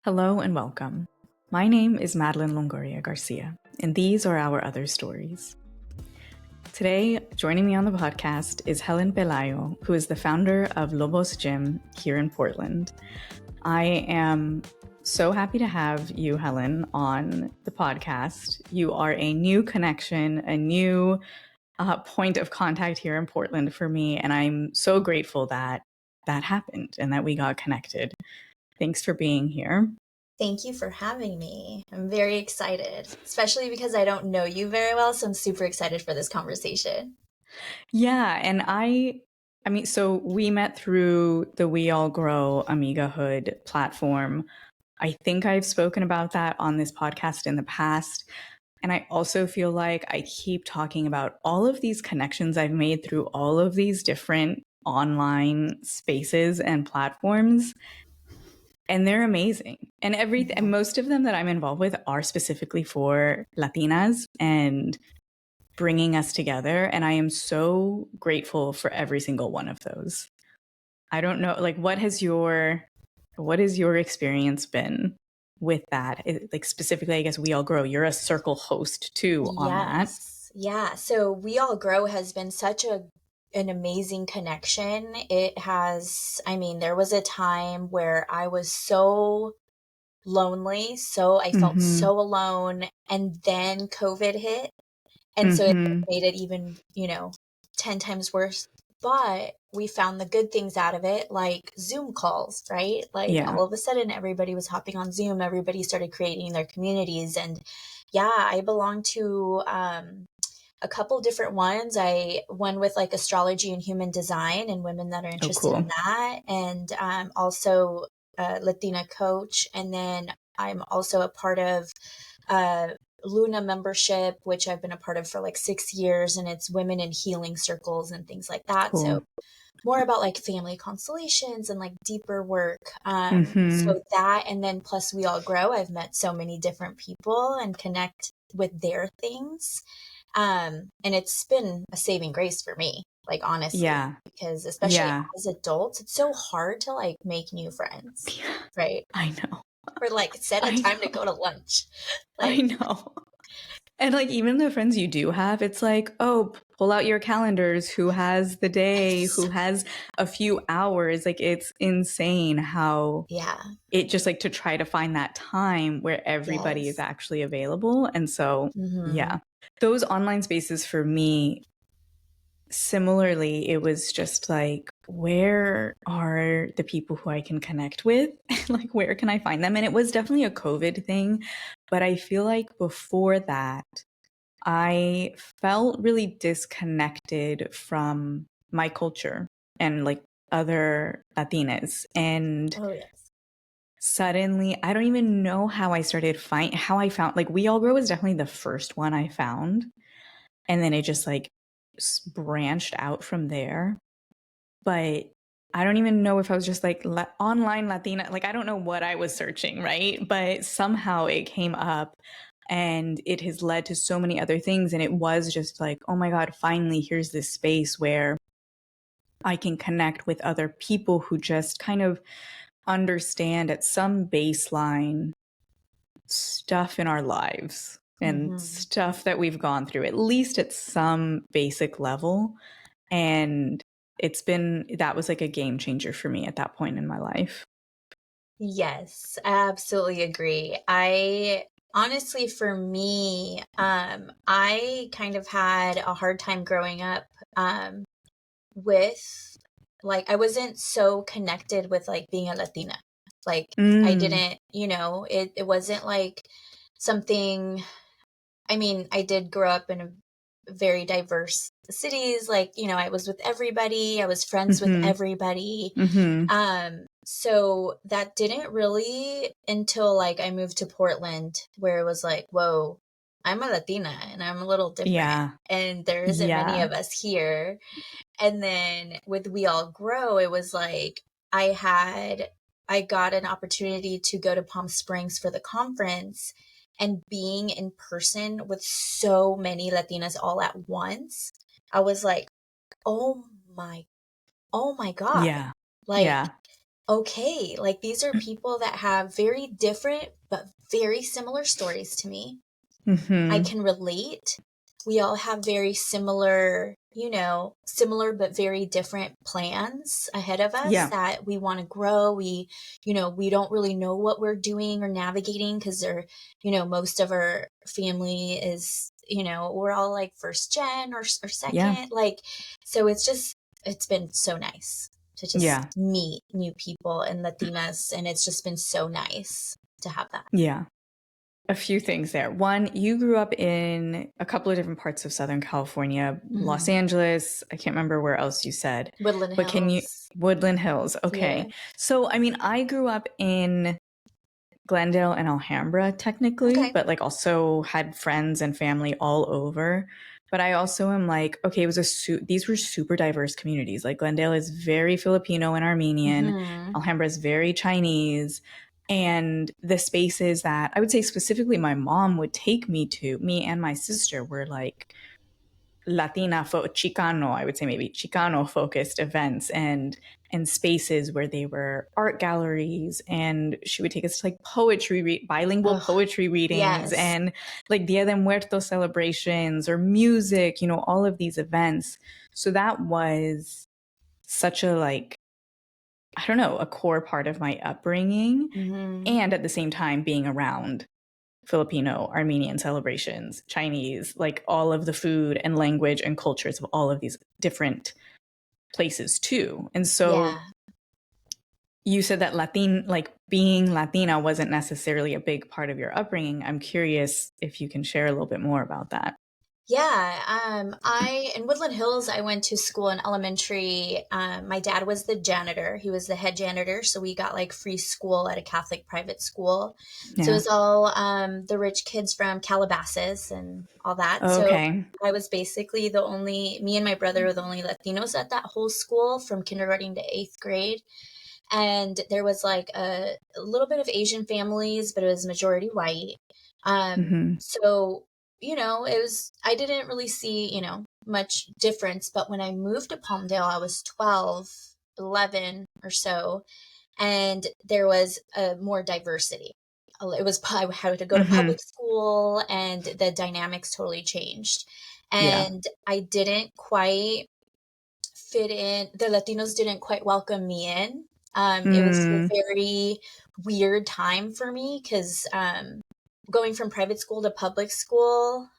Hello and welcome. My name is Madeline Longoria Garcia, and these are our other stories. Today, joining me on the podcast is Helen Pelayo, who is the founder of Lobos Gym here in Portland. I am so happy to have you, Helen, on the podcast. You are a new connection, a new point of contact here in Portland for me, and I'm so grateful that that happened and that we got connected. Thanks for being here. Thank you for having me. I'm very excited, especially because I don't know you very well, so I'm super excited for this conversation. Yeah, and so we met through the We All Grow Amigahood platform. I think I've spoken about that on this podcast in the past. And I also feel like I keep talking about all of these connections I've made through all of these different online spaces and platforms. And they're amazing. And everything, most of them that I'm involved with are specifically for Latinas and bringing us together. And I am so grateful for every single one of those. I don't know, like, what has your experience been with that? Like, specifically, I guess We All Grow, you're a circle host too on that. Yeah. So We All Grow has been such an amazing connection. It has, there was a time where I was so lonely, so I felt so alone, and then COVID hit. And so it made it even, 10 times worse. But we found the good things out of it, like Zoom calls, right? Like all of a sudden, everybody was hopping on Zoom. Everybody started creating their communities. And yeah, I belong to a couple different ones. One with like astrology and human design and women that are interested in that. And also a Latina coach. And then I'm also a part of Luna membership, which I've been a part of for like 6 years, and it's women in healing circles and things like that. So more about like family constellations and like deeper work. So that, and then plus We All Grow, I've met so many different people and connect with their things. And it's been a saving grace for me, like honestly, because especially as adults, it's so hard to like make new friends, right? I know. Or like set a time to go to lunch. I know. And like even the friends you do have, it's like, oh, pull out your calendars. Who has the day? Who has a few hours? Like it's insane how it just like to try to find that time where everybody is actually available. And so, yeah, those online spaces for me, similarly, it was just like, where are the people who I can connect with? Like, where can I find them? And it was definitely a COVID thing. But I feel like before that, I felt really disconnected from my culture and like other Latinas. And suddenly, I don't even know how I found, like, We All Grow was definitely the first one I found. And then it just like branched out from there. But I don't even know if I was just like online Latina, like I don't know what I was searching, right? But somehow it came up and it has led to so many other things. And it was just like, oh my God, finally, here's this space where I can connect with other people who just kind of understand at some baseline stuff in our lives and stuff that we've gone through, at least at some basic level. And that was like a game changer for me at that point in my life. Yes, I absolutely agree. I honestly, for me, I kind of had a hard time growing up with like, I wasn't so connected with like being a Latina. Like I didn't, it wasn't like something, I did grow up in a very diverse cities. Like, I was with everybody. I was friends with everybody. So that didn't really until like I moved to Portland, where it was like, whoa, I'm a Latina and I'm a little different. And there isn't many of us here. And then with We All Grow, it was like I got an opportunity to go to Palm Springs for the conference, and being in person with so many Latinas all at once, I was like, oh my God. Yeah. Like okay, like these are people that have very different but very similar stories to me. I Mm-hmm. can relate. We all have very similar, similar but very different plans ahead of us Yeah. that we want to grow. We don't really know what we're doing or navigating because most of our family is, we're all like first gen or Yeah. second. So it's been so nice to just Yeah. meet new people and Latinas. And it's just been so nice to have that. Yeah. A few things there. One, you grew up in a couple of different parts of Southern California, Los Mhm. Angeles. I can't remember where else you said, Woodland but can you, Hills. Woodland Hills. Yeah. Okay. So, I mean, I grew up in Glendale and Alhambra technically, Okay. but like also had friends and family all over. But I also am like, okay, it was these were super diverse communities. Like Glendale is very Filipino and Armenian, Mhm. Alhambra is very Chinese. And the spaces that I would say specifically my mom would take me to, me and my sister were like Chicano, I would say maybe Chicano focused events and spaces where they were art galleries, and she would take us to like bilingual Oh, poetry readings yes. and like Dia de Muertos celebrations or music, all of these events. So that was such a like, I don't know, a core part of my upbringing. Mhm. And at the same time being around Filipino, Armenian celebrations, Chinese, like all of the food and language and cultures of all of these different places too. And so Yeah. you said that like being Latina wasn't necessarily a big part of your upbringing. I'm curious if you can share a little bit more about that. Yeah, I in Woodland Hills, I went to school in elementary. My dad was the janitor. He was the head janitor, so we got like free school at a Catholic private school. So it Yeah. was all the rich kids from Calabasas and all that. So Okay. I was basically me and my brother were the only Latinos at that whole school from kindergarten to eighth grade. And there was like a little bit of Asian families, but it was majority white. Mm-hmm. So it was, I didn't really see much difference. But when I moved to Palmdale, I was 12, 11 or so, and there was more diversity. It was I had to go to Mm-hmm. public school, and the dynamics totally changed. Yeah. And I didn't quite fit in. The Latinos didn't quite welcome me in. It was a Mm. very weird time for me because going from private school to public school,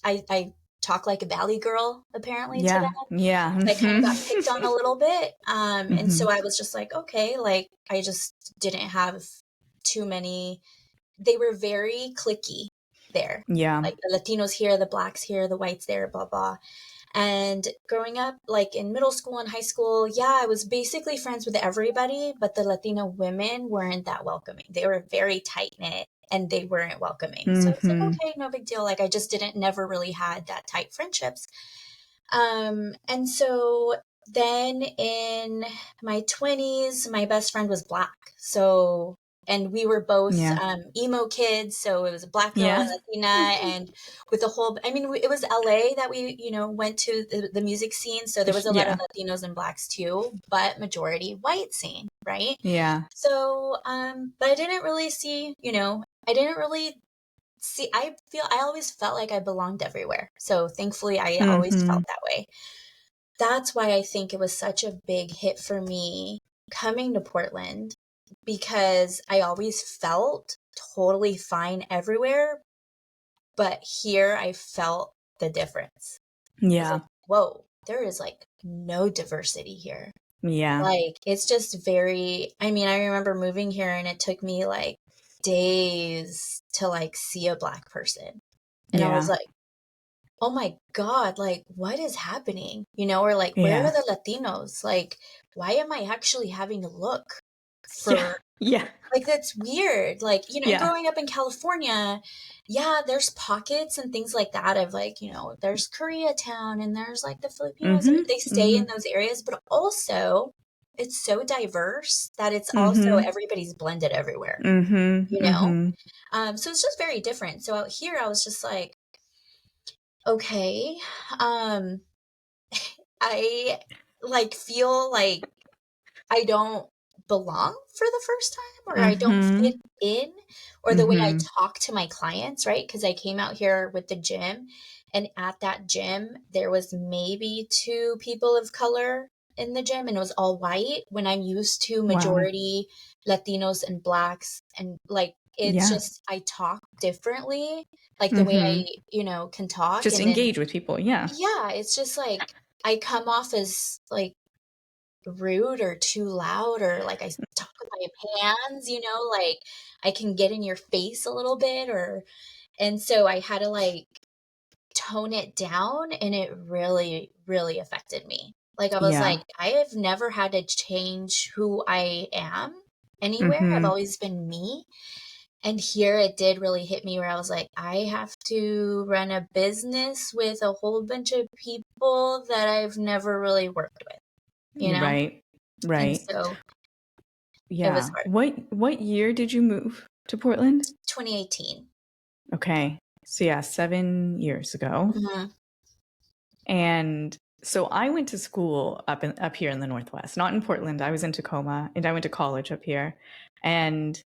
I talk like a valley girl apparently to them. Yeah. Yeah. So I kind of got Mm-hmm. picked on a little bit. And Mm-hmm. so I was just like, okay, like I just didn't have too many. They were very cliquey there. Yeah. Like the Latinos here, the blacks here, the whites there, blah, blah. And growing up, like in middle school and high school, yeah, I was basically friends with everybody, but the Latina women weren't that welcoming. They were very tight knit and they weren't welcoming. So it's like, Mm-hmm. okay, no big deal. Like I just never really had that tight friendships. And so then in my 20s, my best friend was black. So, and we were both Yeah. emo kids. So it was a black girl and Yeah. Latina, and with the whole, I mean, it was LA that we, went to the music scene. So there was a lot of Yeah. Latinos and blacks too, but majority white scene, right? Yeah. So, but I didn't really see, I didn't really see, I always felt like I belonged everywhere. So thankfully, I always Mm-hmm. felt that way. That's why I think it was such a big hit for me coming to Portland because I always felt totally fine everywhere. But here I felt the difference. I was Yeah. like, whoa, there is like no diversity here. Yeah. Like, it's just I mean, I remember moving here and it took me like days to like see a black person. And I was Yeah. like, oh my God, like, what is happening? Or like, where are Yeah. the Latinos? Like, why am I actually having to look Yeah. for, Yeah. like, that's weird. Like, and Yeah. growing up in California, yeah, there's pockets and things like that of like, there's Koreatown and there's like the Filipinos, Mm-hmm. they stay in Mm-hmm. those areas, but also it's so diverse that it's also Mm-hmm. everybody's blended everywhere, Mm-hmm. you know? Mm-hmm. So it's just very different. So out here, I was just like, okay, um, I like feel like I don't. belong for the first time, or I don't fit Mm-hmm. in, or the way I Mm-hmm. talk to my clients, right? Because I came out here with the gym, and at that gym, there was maybe two people of color in the gym, and it was all white when I'm used to Wow. majority Latinos and blacks. And like, it's Yeah. just, I talk differently, like the way Mm-hmm. I, can talk. Just And then, engage with people. Yeah. yeah, it's just like, I come off as like rude or too loud, or like I talk with my hands, like I can get in your face a little bit, and so I had to like tone it down, and it really, really affected me. Like I was Yeah. like, I have never had to change who I am anywhere. I've Mm-hmm. always been me. And here it did really hit me where I was like, I have to run a business with a whole bunch of people that I've never really worked with, you know? Right. And Right. so it was Yeah. hard. What year did you move to Portland? 2018. Okay. So yeah, 7 years ago. Hmm. And so I went to school up here in the Northwest, not in Portland. I was in Tacoma and I went to college up here. And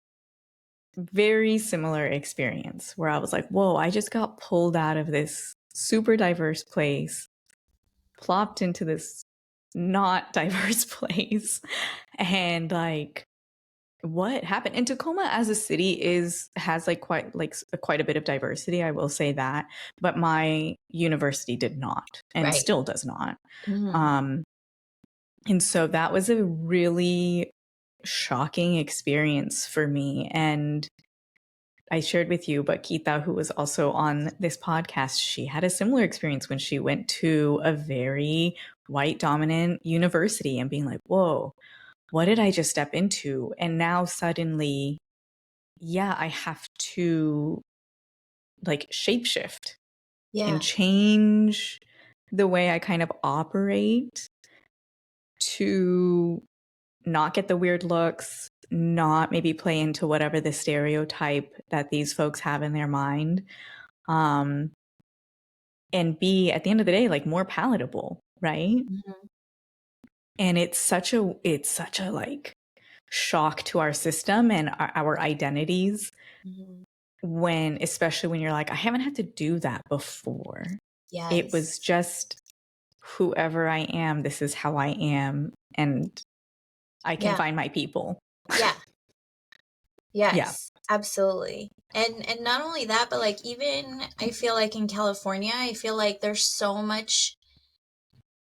very similar experience where I was like, whoa, I just got pulled out of this super diverse place, plopped into this not diverse place. And like, what happened? And Tacoma as a city has like quite a bit of diversity, I will say that, but my university did not and Right. still does not. Hmm. Um, and so that was a really shocking experience for me. And I shared with you, but Keitha, who was also on this podcast, she had a similar experience when she went to a very white dominant university and being like, whoa, what did I just step into? And now suddenly, yeah, I have to like shapeshift and Yeah. change the way I kind of operate to not get the weird looks, not maybe play into whatever the stereotype that these folks have in their mind. Um, and be at the end of the day like more palatable, right? Hmm. And it's such a like shock to our system and our identities Hmm. when, especially when you're like, I haven't had to do that before. It was Yes. just whoever I am, this is how I am, and I can Yeah. find my people. Yeah. Yeah. Yes. Absolutely. And not only that, but like even I feel like in California, I feel like there's so much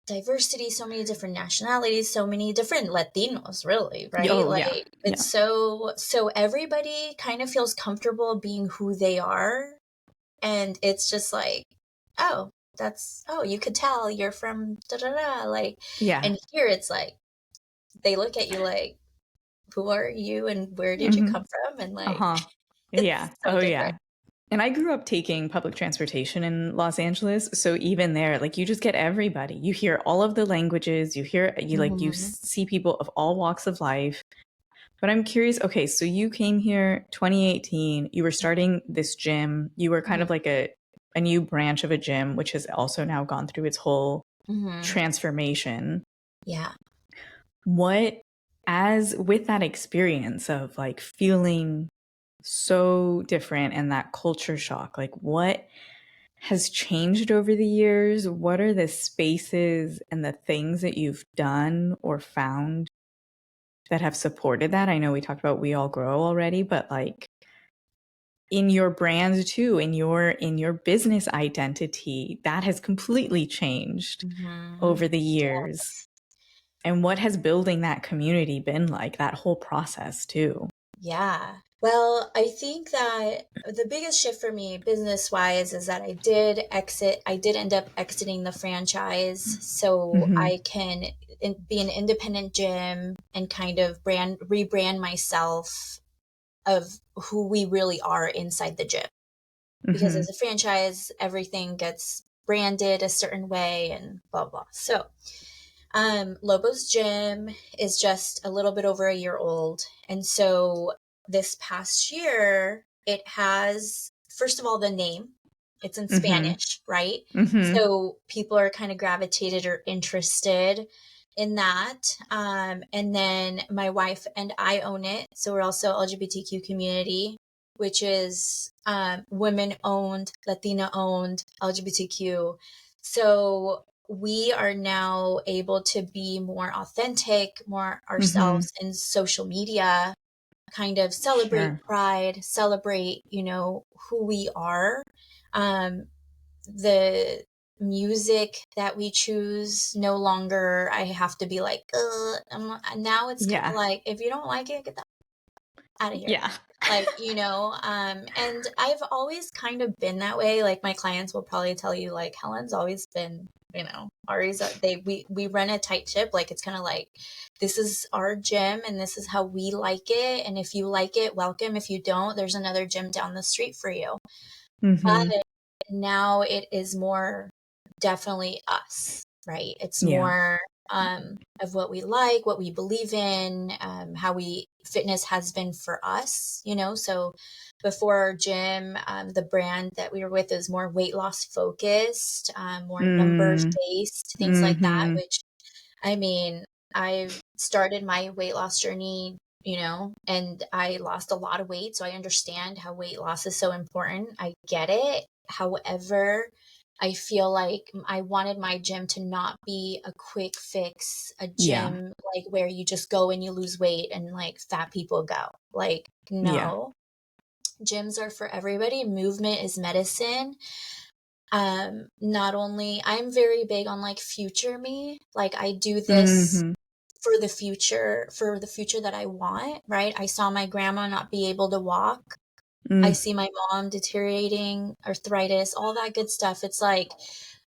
diversity, so many different nationalities, so many different Latinos, really, right? Oh yeah. Like Yeah. it's so everybody kind of feels comfortable being who they are, and it's just like, oh, you could tell you're from da da da, like, Yeah. and here it's like they look at you like, who are you and where did you Mm-hmm. come from? And like, Uh-huh. it's Yeah. so Oh different. yeah. And I grew up taking public transportation in Los Angeles, so even there, like you just get everybody. You hear all of the languages, you Hmm. see people of all walks of life. But I'm curious, okay, so you came here 2018, you were starting this gym, you were kind of like a new branch of a gym which has also now gone through its whole Hmm. transformation. Yeah. What, as with that experience of like feeling so different and that culture shock, like what has changed over the years? What are the spaces and the things that you've done or found that have supported that? I know we talked about We All Grow already, but like in your brand too, in your business identity, that has completely changed Hmm. over the years. And what has building that community been like, that whole process too? Yeah. Well, I think that the biggest shift for me business wise is that I did end up exiting the franchise so Mm-hmm. I can be an independent gym and kind of rebrand myself of who we really are inside the gym. Because Mm-hmm. as a franchise, everything gets branded a certain way and blah, blah. So, Lobos Gym is just a little bit over a year old. And so this past year, it has, first of all, the name. It's in Mm-hmm. Spanish, right? Mm-hmm. So people are kind of gravitated or interested. in that. And then my wife and I own it. So we're also LGBTQ community, which is women owned, Latina owned, LGBTQ. So we are now able to be more authentic, more Mm-hmm. ourselves in social media, kind of celebrate Sure. pride, celebrate, who we are. Um, the music that we choose no longer I have to be like, now it's kind of Yeah. like, if you don't like it, get the out of here. Yeah. Like, and I've always kind of been that way. Like my clients will probably tell you, like, Helen's always been, Ari's, we run a tight ship. Like, it's kind of like, this is our gym and this is how we like it. And if you like it, welcome. If you don't, there's another gym down the street for you. But Mm-hmm. now it is more definitely us, right? It's Yeah. more of what we like, what we believe in, how fitness has been for us, So before our gym, the brand that we were with is more weight loss focused, more numbers Mm. based, things like that, Mm-hmm. which I mean, I started my weight loss journey, and I lost a lot of weight. So I understand how weight loss is so important. I get it. However, I feel like I wanted my gym to not be a quick fix, a Yeah. gym like where you just go and you lose weight and like fat people go. Like, Yeah. no, gyms are for everybody. Movement is medicine. Not only I'm very big on like future me, like I do this Mm-hmm. for the future that I want, right? I saw my grandma not be able to walk. I Mm. see my mom deteriorating, arthritis, all that good stuff. It's like,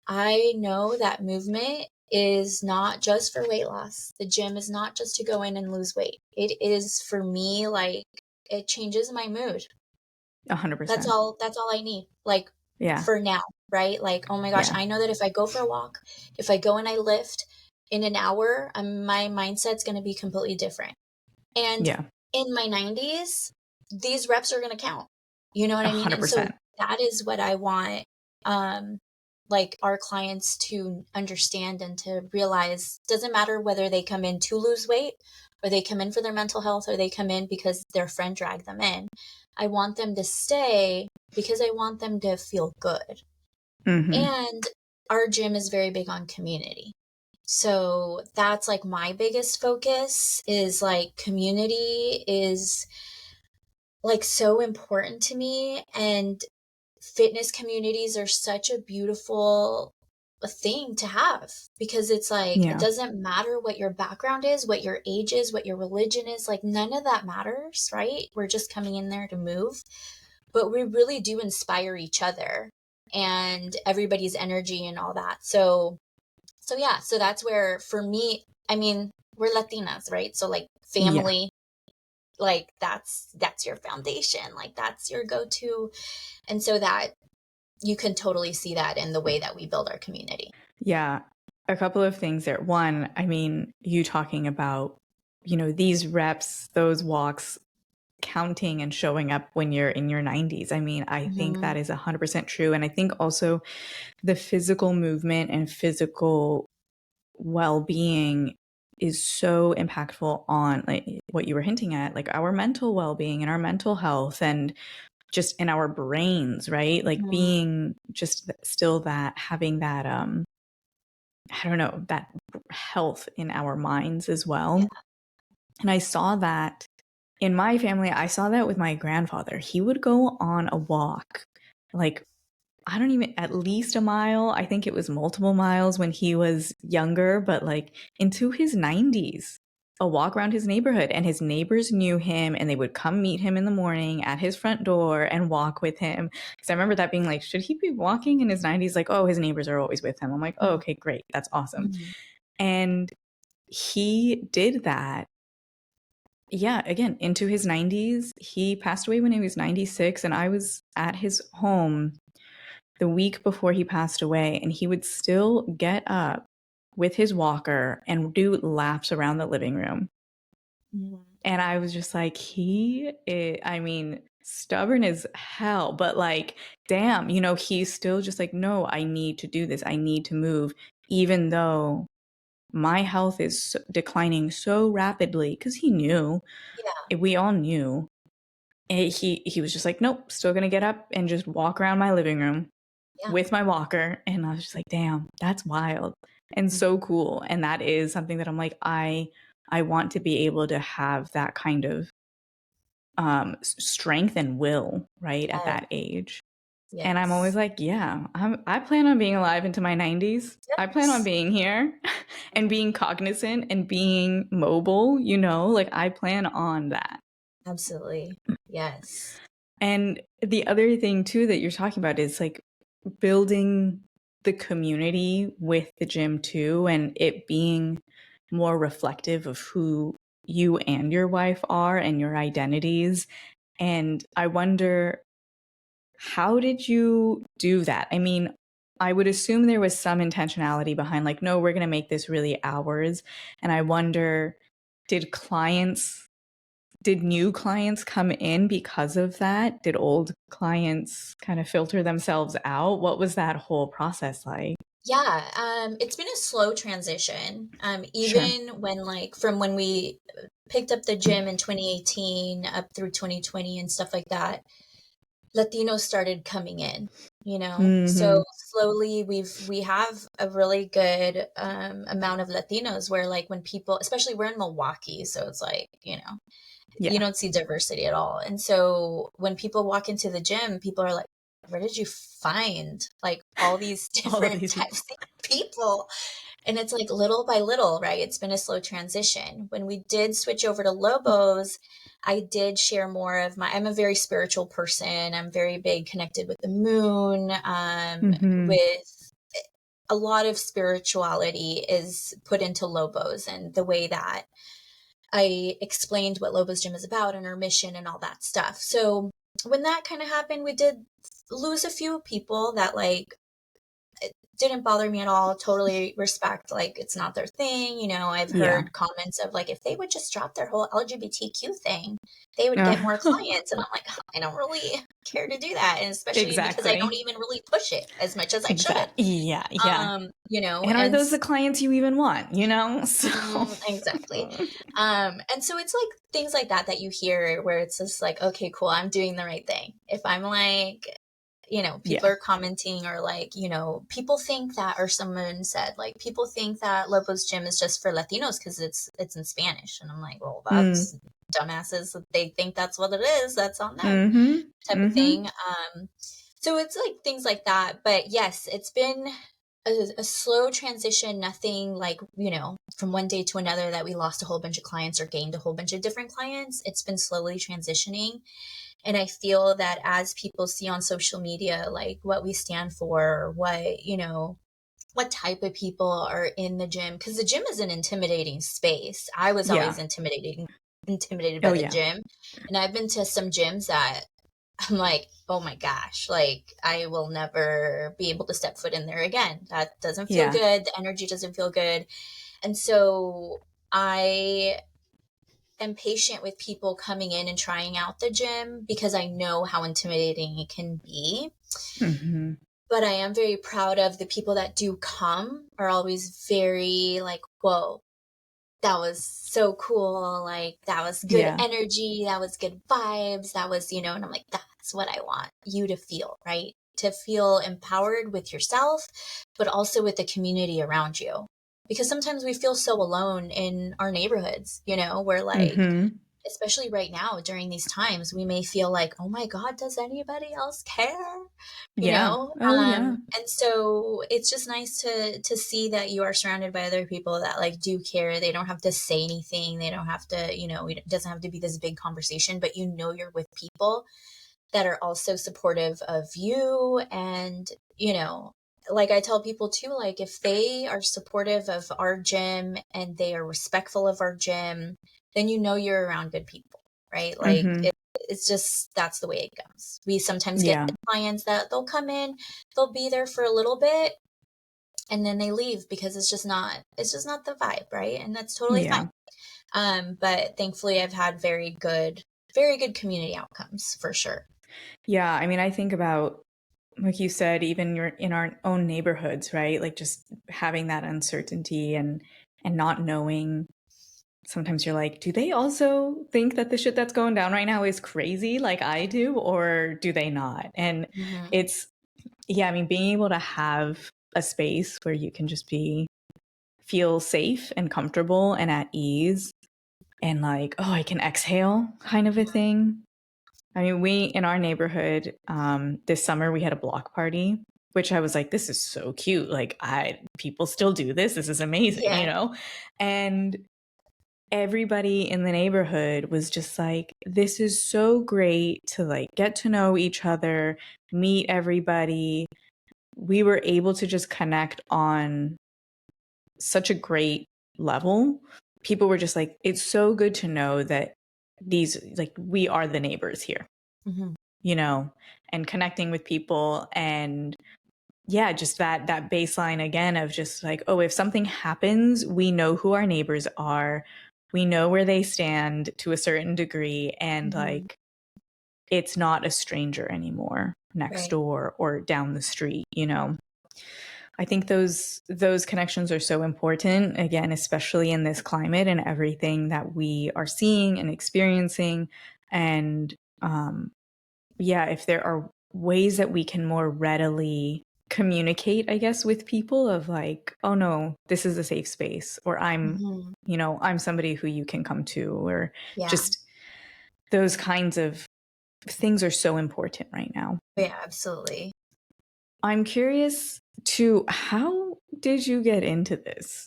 I know that movement is not just for weight loss. The gym is not just to go in and lose weight. It is for me, like, it changes my mood. 100%. That's all I need. Like, Yeah. for now, right? Like, oh my gosh, Yeah. I know that if I go for a walk, if I go and I lift in an hour, my mindset's going to be completely different. And Yeah. in my 90s, these reps are going to count. You know what I mean? And so 100%. that is what I want, um, like our clients to understand and to realize. Doesn't matter whether they come in to lose weight or they come in for their mental health or they come in because their friend dragged them in. I want them to stay because I want them to feel good. Mm-hmm. And our gym is very big on community. So that's like my biggest focus is like community is like so important to me, and fitness communities are such a beautiful thing to have because it's like it Yeah. doesn't matter what your background is, what your age is, what your religion is, like none of that matters, right? We're just coming in there to move, but we really do inspire each other and everybody's energy and all that. So yeah, so that's where for me, I mean, we're Latinas, right? So like Yeah. family, like that's your foundation, like that's your go-to. And so that you can totally see that in the way that we build our community. Yeah. A couple of things there. One, I mean, you talking about, these reps, those walks, counting and showing up when you're in your 90s. I mean, I think Mm-hmm. that is 100% true. And I think also the physical movement and physical well-being is so impactful on like what you were hinting at, like our mental well-being and our mental health and just in our brains, right? Like Mm-hmm. being just still that having that I don't know, that health in our minds as Yeah. well. And I saw that in my family. I saw that with my grandfather. He would go on a walk, like, I don't even, at least a mile. I think it was multiple miles when he was younger, but like into his 90s, a walk around his neighborhood. And his neighbors knew him and they would come meet him in the morning at his front door and walk with him. Because I remember that being like, should he be walking in his 90s? Like, oh, his neighbors are always with him. I'm like, oh, okay, great. That's awesome. Mm-hmm. And he did that. Yeah, again, into his 90s. He passed away when he was 96, and I was at his home the week before he passed away, and he would still get up with his walker and do laps around the living room. Mm-hmm. And I was just like, I mean, stubborn as hell, but like, damn, he's still just like, no, I need to do this. I need to move, even though my health is declining so rapidly, because he knew, Yeah. we all knew. And he was just like, nope, still gonna get up and just walk around my living room Yeah. with my walker. And I was just like, damn, that's wild and so cool. And that is something that I'm like, I want to be able to have that kind of strength and will, right, at Yes. that age. And I'm always Yes. like, yeah, I plan on being alive into my 90s. I plan on Yes. being here and being cognizant and being mobile, you know, like I plan on that. Absolutely. Yes. And the other thing too that you're talking about is like building the community with the gym too, and it being more reflective of who you and your wife are and your identities. And I wonder, how did you do that? I mean, I would assume there was some intentionality behind, like, no, we're going to make this really ours. And I wonder, did new clients come in because of that? Did old clients kind of filter themselves out? What was that whole process like? Yeah, it's been a slow transition. Sure. Even when like from when we picked up the gym in 2018 up through 2020 and stuff like that, Latinos started coming in, you know. Mm-hmm. So slowly we have a really good amount of Latinos where like when people, especially we're in Milwaukee, so it's like, you know, you Yeah. don't see diversity at all. And so when people walk into the gym, people are like, where did you find like all these All of different these people. types of people? And it's like little by little, right? It's been a slow transition. When we did switch over to Lobos, I did share more of I'm a very spiritual person. I'm very big connected with the moon, Mm-hmm. with a lot of spirituality is put into Lobos and the way that I explained what Lobos Gym is about and our mission and all that stuff. So when that kind of happened, we did lose a few people that like it didn't bother me at all. Totally respect, like it's not their thing. You know, I've Yeah. heard comments of like if they would just drop their whole LGBTQ thing, they would get more clients. And I'm like, I don't really care to do that. And especially because I don't Exactly. even really push it as much as I should. Exactly. Yeah. Yeah. You know, And are those the clients you even want, you know? So exactly. And so it's like things like that that you hear where it's just like, okay, cool, I'm doing the right thing. If I'm like, you know, people yeah. are commenting or like, you know, people think that, or someone said like, people think that Lobos Gym is just for Latinos because it's in Spanish. And I'm like, well, Mm. that's dumbasses. They think that's what it is. That's on them Mm-hmm. type of Mm-hmm. thing. So it's like things like that. But yes, it's been a slow transition, nothing like, you know, from one day to another that we lost a whole bunch of clients or gained a whole bunch of different clients. It's been slowly transitioning. And I feel that as people see on social media, like what we stand for, what, you know, what type of people are in the gym, because the gym is an intimidating space. I was Yeah. always intimidated Oh, by the yeah. gym. And I've been to some gyms that I'm like, oh my gosh, like I will never be able to step foot in there again. That doesn't feel Yeah. good. The energy doesn't feel good. And so I am patient with people coming in and trying out the gym because I know how intimidating it can be. Mm-hmm. But I am very proud of the people that do come are always very like, whoa, that was so cool. Like that was good Yeah. energy. That was good vibes. That was, you know, and I'm like, that's what I want you to feel, right? To feel empowered with yourself, but also with the community around you. Because sometimes we feel so alone in our neighborhoods, you know, where like, Mm-hmm. especially right now during these times, we may feel like, oh my God, does anybody else care? You Yeah. know? Oh, yeah. And so it's just nice to see that you are surrounded by other people that like do care. They don't have to say anything. They don't have to, you know, it doesn't have to be this big conversation, but you know you're with people that are also supportive of you. And, you know, like I tell people too, like if they are supportive of our gym and they are respectful of our gym, then you know you're around good people, right? Like Mm-hmm. it's just that's the way it goes. We sometimes get Yeah. clients that they'll come in, they'll be there for a little bit and then they leave because it's just not the vibe, right? And that's totally fine. Yeah. But thankfully I've had very good community outcomes for sure. Yeah. I mean, I think about, like you said, even you're in our own neighborhoods, right? Like just having that uncertainty and not knowing. Sometimes you're like, do they also think that the shit that's going down right now is crazy like I do, or do they not? And Mm-hmm. it's, yeah, I mean, being able to have a space where you can just feel safe and comfortable and at ease and like, oh, I can exhale kind of a thing. I mean, we in our neighborhood, this summer we had a block party, which I was like, this is so cute. Like, people still do this. This is amazing, Yeah. And everybody in the neighborhood was just like, this is so great to like get to know each other, meet everybody. We were able to just connect on such a great level. People were just like, it's so good to know that we are the neighbors here, Mm-hmm. And connecting with people. And yeah, just that baseline again of just like, oh, if something happens, we know who our neighbors are. We know where they stand to a certain degree. And Mm-hmm. like, it's not a stranger anymore next Right. door or down the street. I think those connections are so important, again, especially in this climate and everything that we are seeing and experiencing. And yeah, if there are ways that we can more readily communicate, I guess, with people of like, oh no, this is a safe space, or Mm-hmm. I'm somebody who you can come to, or Yeah. just those kinds of things are so important right now. Yeah, absolutely. I'm curious to how did you get into this?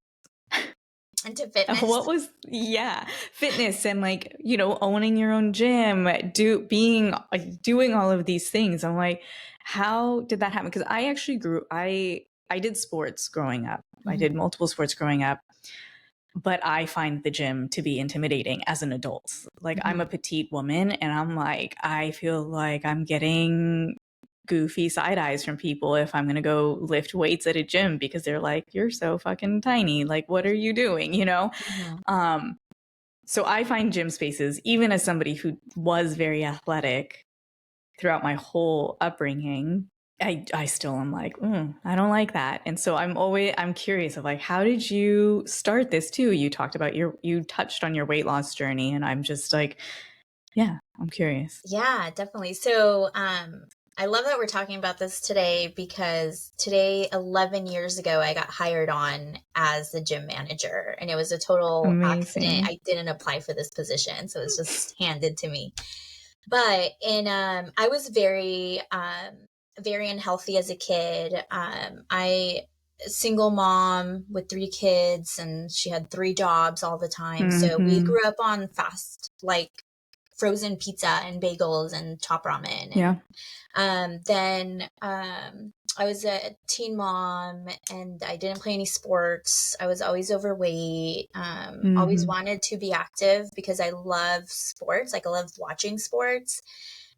Into fitness. What was, yeah, fitness and like, owning your own gym, doing all of these things. I'm like, how did that happen? Because I actually I did sports growing up. I did Mm-hmm. multiple sports growing up, but I find the gym to be intimidating as an adult. Like, I'm Mm-hmm. a petite woman and I'm like, I feel like I'm getting goofy side eyes from people if I'm going to go lift weights at a gym because they're like, you're so fucking tiny. Like, what are you doing? Mm-hmm. Um, so I find gym spaces, even as somebody who was very athletic throughout my whole upbringing, I still am like, I don't like that. And so I'm curious of like, how did you start this too? You talked about you touched on your weight loss journey, and I'm just like, yeah, I'm curious. Yeah, definitely. So, I love that we're talking about this today because today, 11 years ago, I got hired on as the gym manager, and it was a total accident. Amazing. I didn't apply for this position, so it was just handed to me. But I was very unhealthy as a kid. I single mom with 3 kids, and she had 3 jobs all the time. So we Mm-hmm. grew up on fast, like frozen pizza and bagels and top ramen. Yeah. And then I was a teen mom and I didn't play any sports. I was always overweight. Always Mm-hmm. wanted to be active because I love sports. Like I love watching sports.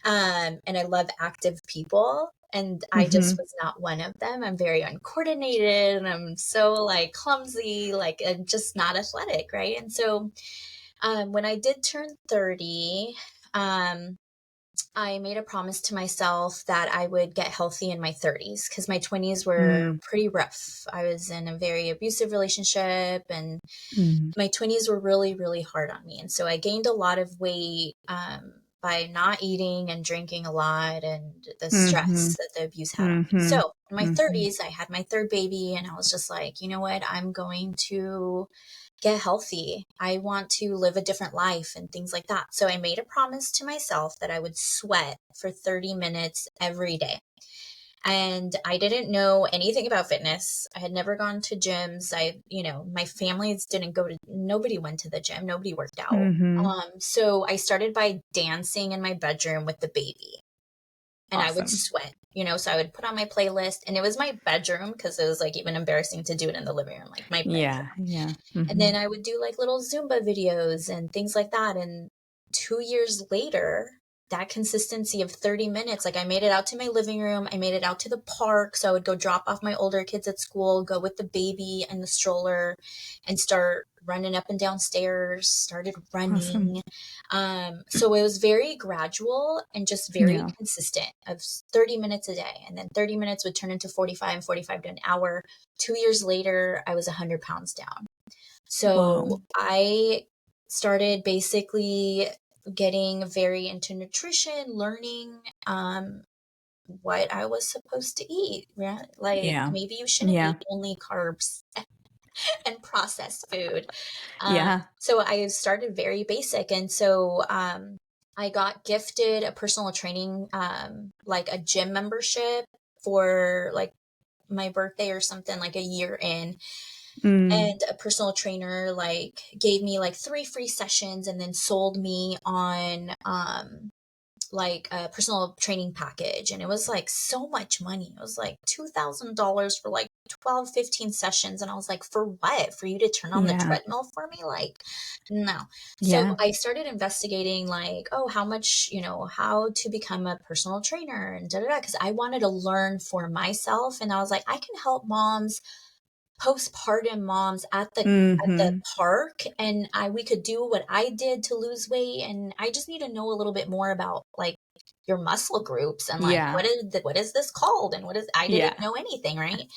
And I love active people. And I Mm-hmm. just was not one of them. I'm very uncoordinated and I'm so like clumsy, like I'm just not athletic, right? And so when I did turn 30, um, I made a promise to myself that I would get healthy in my 30s because my 20s were pretty rough. I was in a very abusive relationship and Mm-hmm. my 20s were really, really hard on me. And so I gained a lot of weight by not eating and drinking a lot and the Mm-hmm. stress that the abuse had on me. Mm-hmm. So in my Mm-hmm. 30s, I had my third baby and I was just like, you know what? I'm going to get healthy. I want to live a different life and things like that. So I made a promise to myself that I would sweat for 30 minutes every day. And I didn't know anything about fitness. I had never gone to gyms. My families didn't go to, nobody went to the gym, nobody worked out. Mm-hmm. So I started by dancing in my bedroom with the baby and I would Awesome. sweat, so I would put on my playlist and it was my bedroom because it was like even embarrassing to do it in the living room, like my bedroom. Yeah. Yeah. And Mm-hmm. then I would do like little Zumba videos and things like that. And 2 years later, that consistency of 30 minutes, like I made it out to my living room. I made it out to the park. So I would go drop off my older kids at school, go with the baby and the stroller and start running up and down stairs, started Awesome. running. So it was very gradual and just very Yeah. consistent of 30 minutes a day. And then 30 minutes would turn into 45 and 45 to an hour. 2 years later, I was 100 pounds down. So Wow. I started basically getting very into nutrition, learning what I was supposed to eat. Right? Like Yeah. maybe you shouldn't Yeah. eat only carbs and processed food. Yeah. So I started very basic. And so I got gifted a personal training, like a gym membership for like my birthday or something, like a year in. Mm. And a personal trainer like gave me like 3 free sessions and then sold me on like a personal training package, and it was like so much money. It was like $2,000 for like 12, 15 sessions, and I was like, for what? For you to turn on the Yeah. treadmill for me? Like, no. So Yeah. I started investigating like, oh, how much, how to become a personal trainer and da da da, because I wanted to learn for myself, and I was like, I can help moms, postpartum moms at the Mhm. park, and we could do what I did to lose weight, and I just need to know a little bit more about like your muscle groups and like Yeah. what is this called, and what is I didn't Yeah. know anything, right?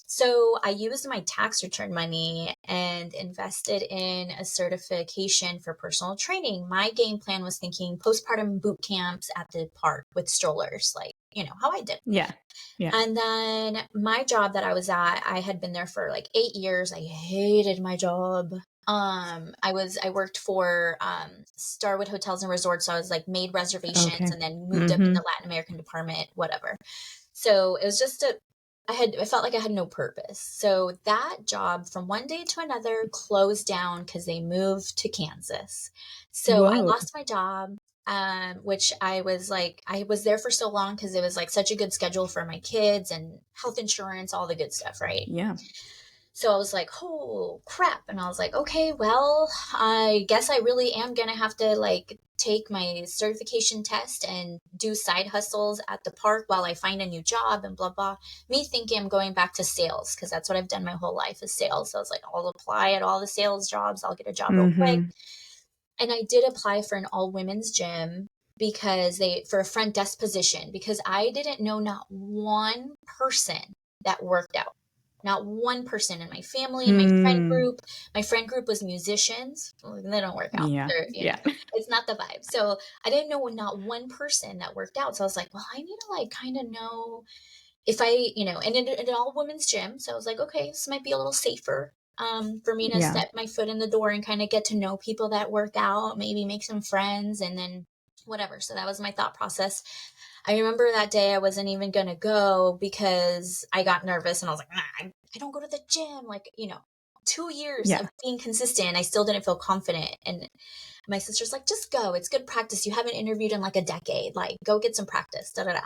So I used my tax return money and invested in a certification for personal training. My game plan was thinking postpartum boot camps at the park with strollers, like, how I did. Yeah. Yeah. And then my job that I was at, I had been there for like 8 years. I hated my job. I worked for Starwood Hotels and Resorts. So I was like made reservations Okay. and then moved up in the Mhm. Latin American department, whatever. So it was just I felt like I had no purpose. So that job from one day to another closed down because they moved to Kansas. So I Whoa. lost my job, which I was there for so long because it was like such a good schedule for my kids and health insurance, all the good stuff, right? Yeah. So I was like, oh crap. And I was like, okay, well, I guess I really am going to have to like take my certification test and do side hustles at the park while I find a new job and blah, blah. Me thinking I'm going back to sales because that's what I've done my whole life is sales. So I was like, I'll apply at all the sales jobs. I'll get a job real quick. Mhm. And I did apply for an all women's gym for a front desk position because I didn't know not one person that worked out. Not one person in my family, my friend Mm. group. My friend group was musicians. Well, they don't work out. Yeah. Yeah. It's not the vibe. So I didn't know not one person that worked out. So I was like, well, I need to like kind of know if and in an all women's gym. So I was like, okay, this might be a little safer for me to Yeah. step my foot in the door and kind of get to know people that work out, maybe make some friends, and then whatever. So that was my thought process. I remember that day I wasn't even going to go because I got nervous and I was like, nah, I don't go to the gym. Like, 2 years of Yeah. being consistent, I still didn't feel confident. And my sister's like, just go. It's good practice. You haven't interviewed in like a decade. Like, go get some practice. Da da da.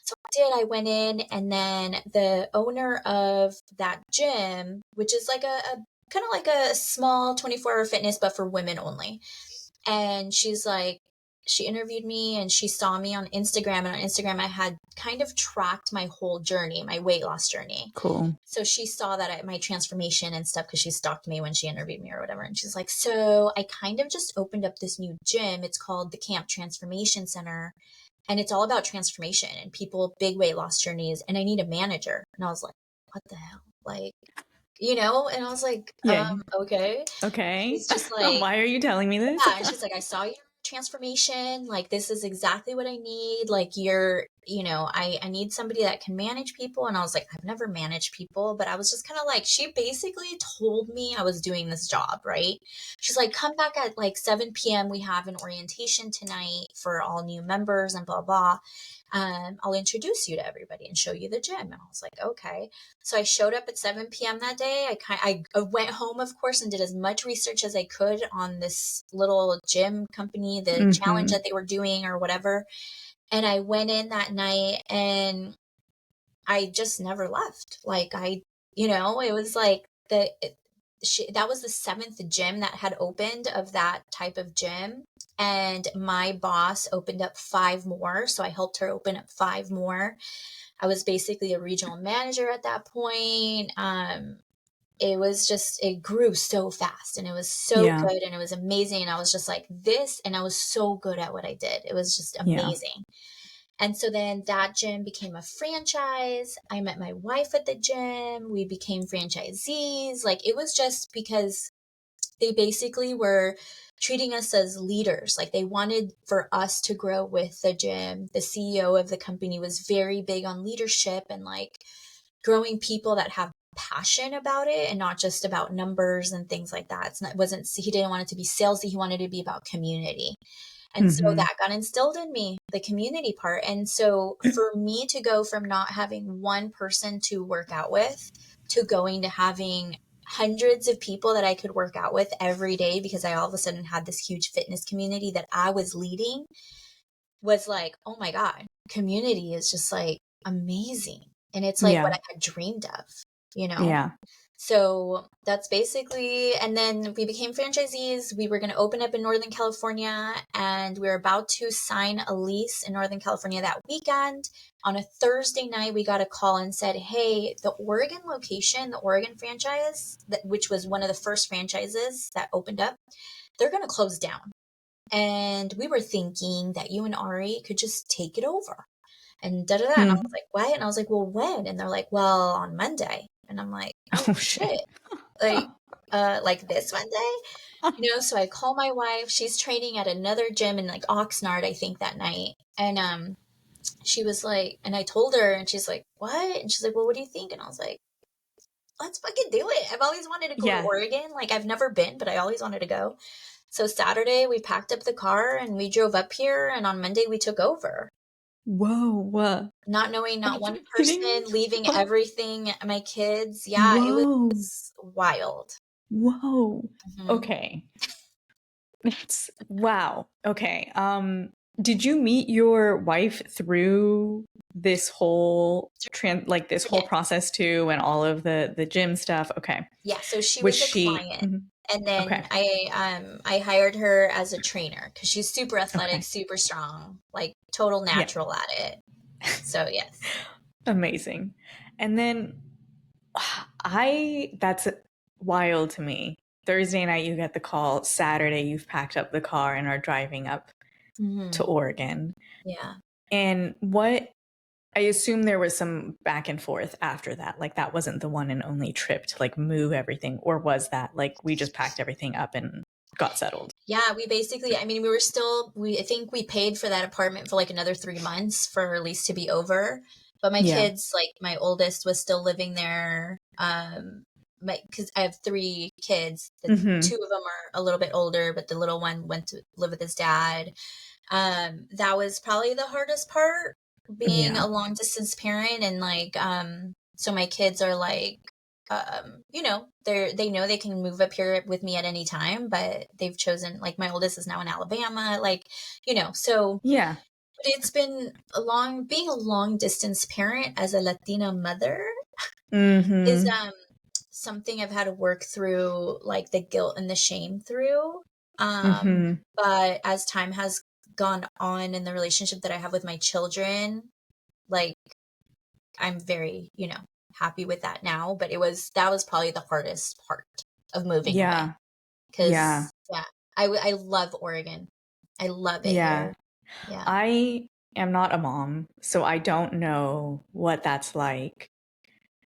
So I did. I went in, and then the owner of that gym, which is like a kind of like a small 24-hour fitness, but for women only. And she interviewed me and she saw me on Instagram. And on Instagram, I had kind of tracked my whole journey, my weight loss journey. Cool. So she saw that my transformation and stuff because she stalked me when she interviewed me or whatever. And she's like, so I kind of just opened up this new gym. It's called the Camp Transformation Center. And it's all about transformation and people, big weight loss journeys. And I need a manager. And I was like, what the hell? Like, and I was like, Yeah. okay. Okay. She's just like, Why are you telling me this? yeah, and she's like, I saw your transformation. Like, this is exactly what I need. Like, I need somebody that can manage people. And I was like, I've never managed people, but I was just kind of like, she basically told me I was doing this job, right? She's like, come back at like 7 p.m. We have an orientation tonight for all new members and blah, blah. I'll introduce you to everybody and show you the gym. And I was like, okay. So I showed up at 7 p.m. that day. I went home, of course, and did as much research as I could on this little gym company, the challenge Mhm. that they were doing or whatever. And I went in that night and I just never left. Like it was like that was the seventh gym that had opened of that type of gym. And my boss opened up 5 more. So I helped her open up 5 more. I was basically a regional manager at that point. It grew so fast and it was so Yeah. good and it was amazing. And I was just like this, and I was so good at what I did. It was just Yeah. amazing. And so then that gym became a franchise. I met my wife at the gym. We became franchisees. Like, it was just because they basically were treating us as leaders. Like they wanted for us to grow with the gym. The CEO of the company was very big on leadership and like growing people that have passion about it and not just about numbers and things like that. He didn't want it to be salesy. He wanted it to be about community. And so Mm-hmm. that got instilled in me, the community part. And so for me to go from not having one person to work out with to going to having hundreds of people that I could work out with every day because I all of a sudden had this huge fitness community that I was leading was like, oh my God, community is just like amazing. And it's like what Yeah. I had dreamed of, you know? Yeah. So that's basically, and then we became franchisees. We were going to open up in Northern California and we were about to sign a lease in Northern California that weekend. On a Thursday night, we got a call and said, hey, the Oregon location, the Oregon franchise, which was one of the first franchises that opened up, they're going to close down. And we were thinking that you and Ari could just take it over and da da da. And I was like, what? And I was like, well, when? And they're like, well, on Monday. And I'm like, oh Oh shit. shit. Like this Monday, so I call my wife. She's training at another gym in like Oxnard, I think, that night. And she was like, and I told her, and she's like, what? And she's like, well, what do you think? And I was like, let's fucking do it. I've always wanted to go to Yeah. Oregon. Like I've never been, but I always wanted to go. So Saturday we packed up the car and we drove up here, and on Monday we took over. Whoa. Not knowing Are not one you person, kidding leaving me? everything, my kids. Yeah, it Whoa. was wild. Whoa. Mhm. Okay. That's wow. Okay. Did you meet your wife through this whole this whole Yeah. process too and all of the gym stuff? Okay. Yeah, so she Was was a she client, mhm. and then Okay. I hired her as a trainer because she's super athletic, Okay. super strong, like total Yeah. natural at it. So yes. Amazing. And then that's wild to me. Thursday night you get the call, Saturday you've packed up the car and are driving up to Hmm. Oregon. Yeah. And I assume there was some back and forth after that. Like that wasn't the one and only trip to like move everything, or was that like we just packed everything up and got settled? Yeah, we basically, I mean, I think we paid for that apartment for like another 3 months for her lease to be over. But my Yeah. kids, like my oldest was still living there. Because I have 3 kids. The Mm-hmm. 2 of them are a little bit older, but the little one went to live with his dad. That was probably the hardest part, being Yeah. a long distance parent. And like, so my kids are like, they know they can move up here with me at any time, but they've chosen, like my oldest is now in Alabama, like, so Yeah. but it's been being a long distance parent as a Latina mother is, Mm-hmm. something I've had to work through, like the guilt and the shame through. Mm-hmm. But as time has gone on in the relationship that I have with my children, like I'm very, happy with that now. But that was probably the hardest part of moving away. Yeah. Yeah. Because, yeah, I love Oregon. I love it Yeah. here. Yeah. I am not a mom, so I don't know what that's like.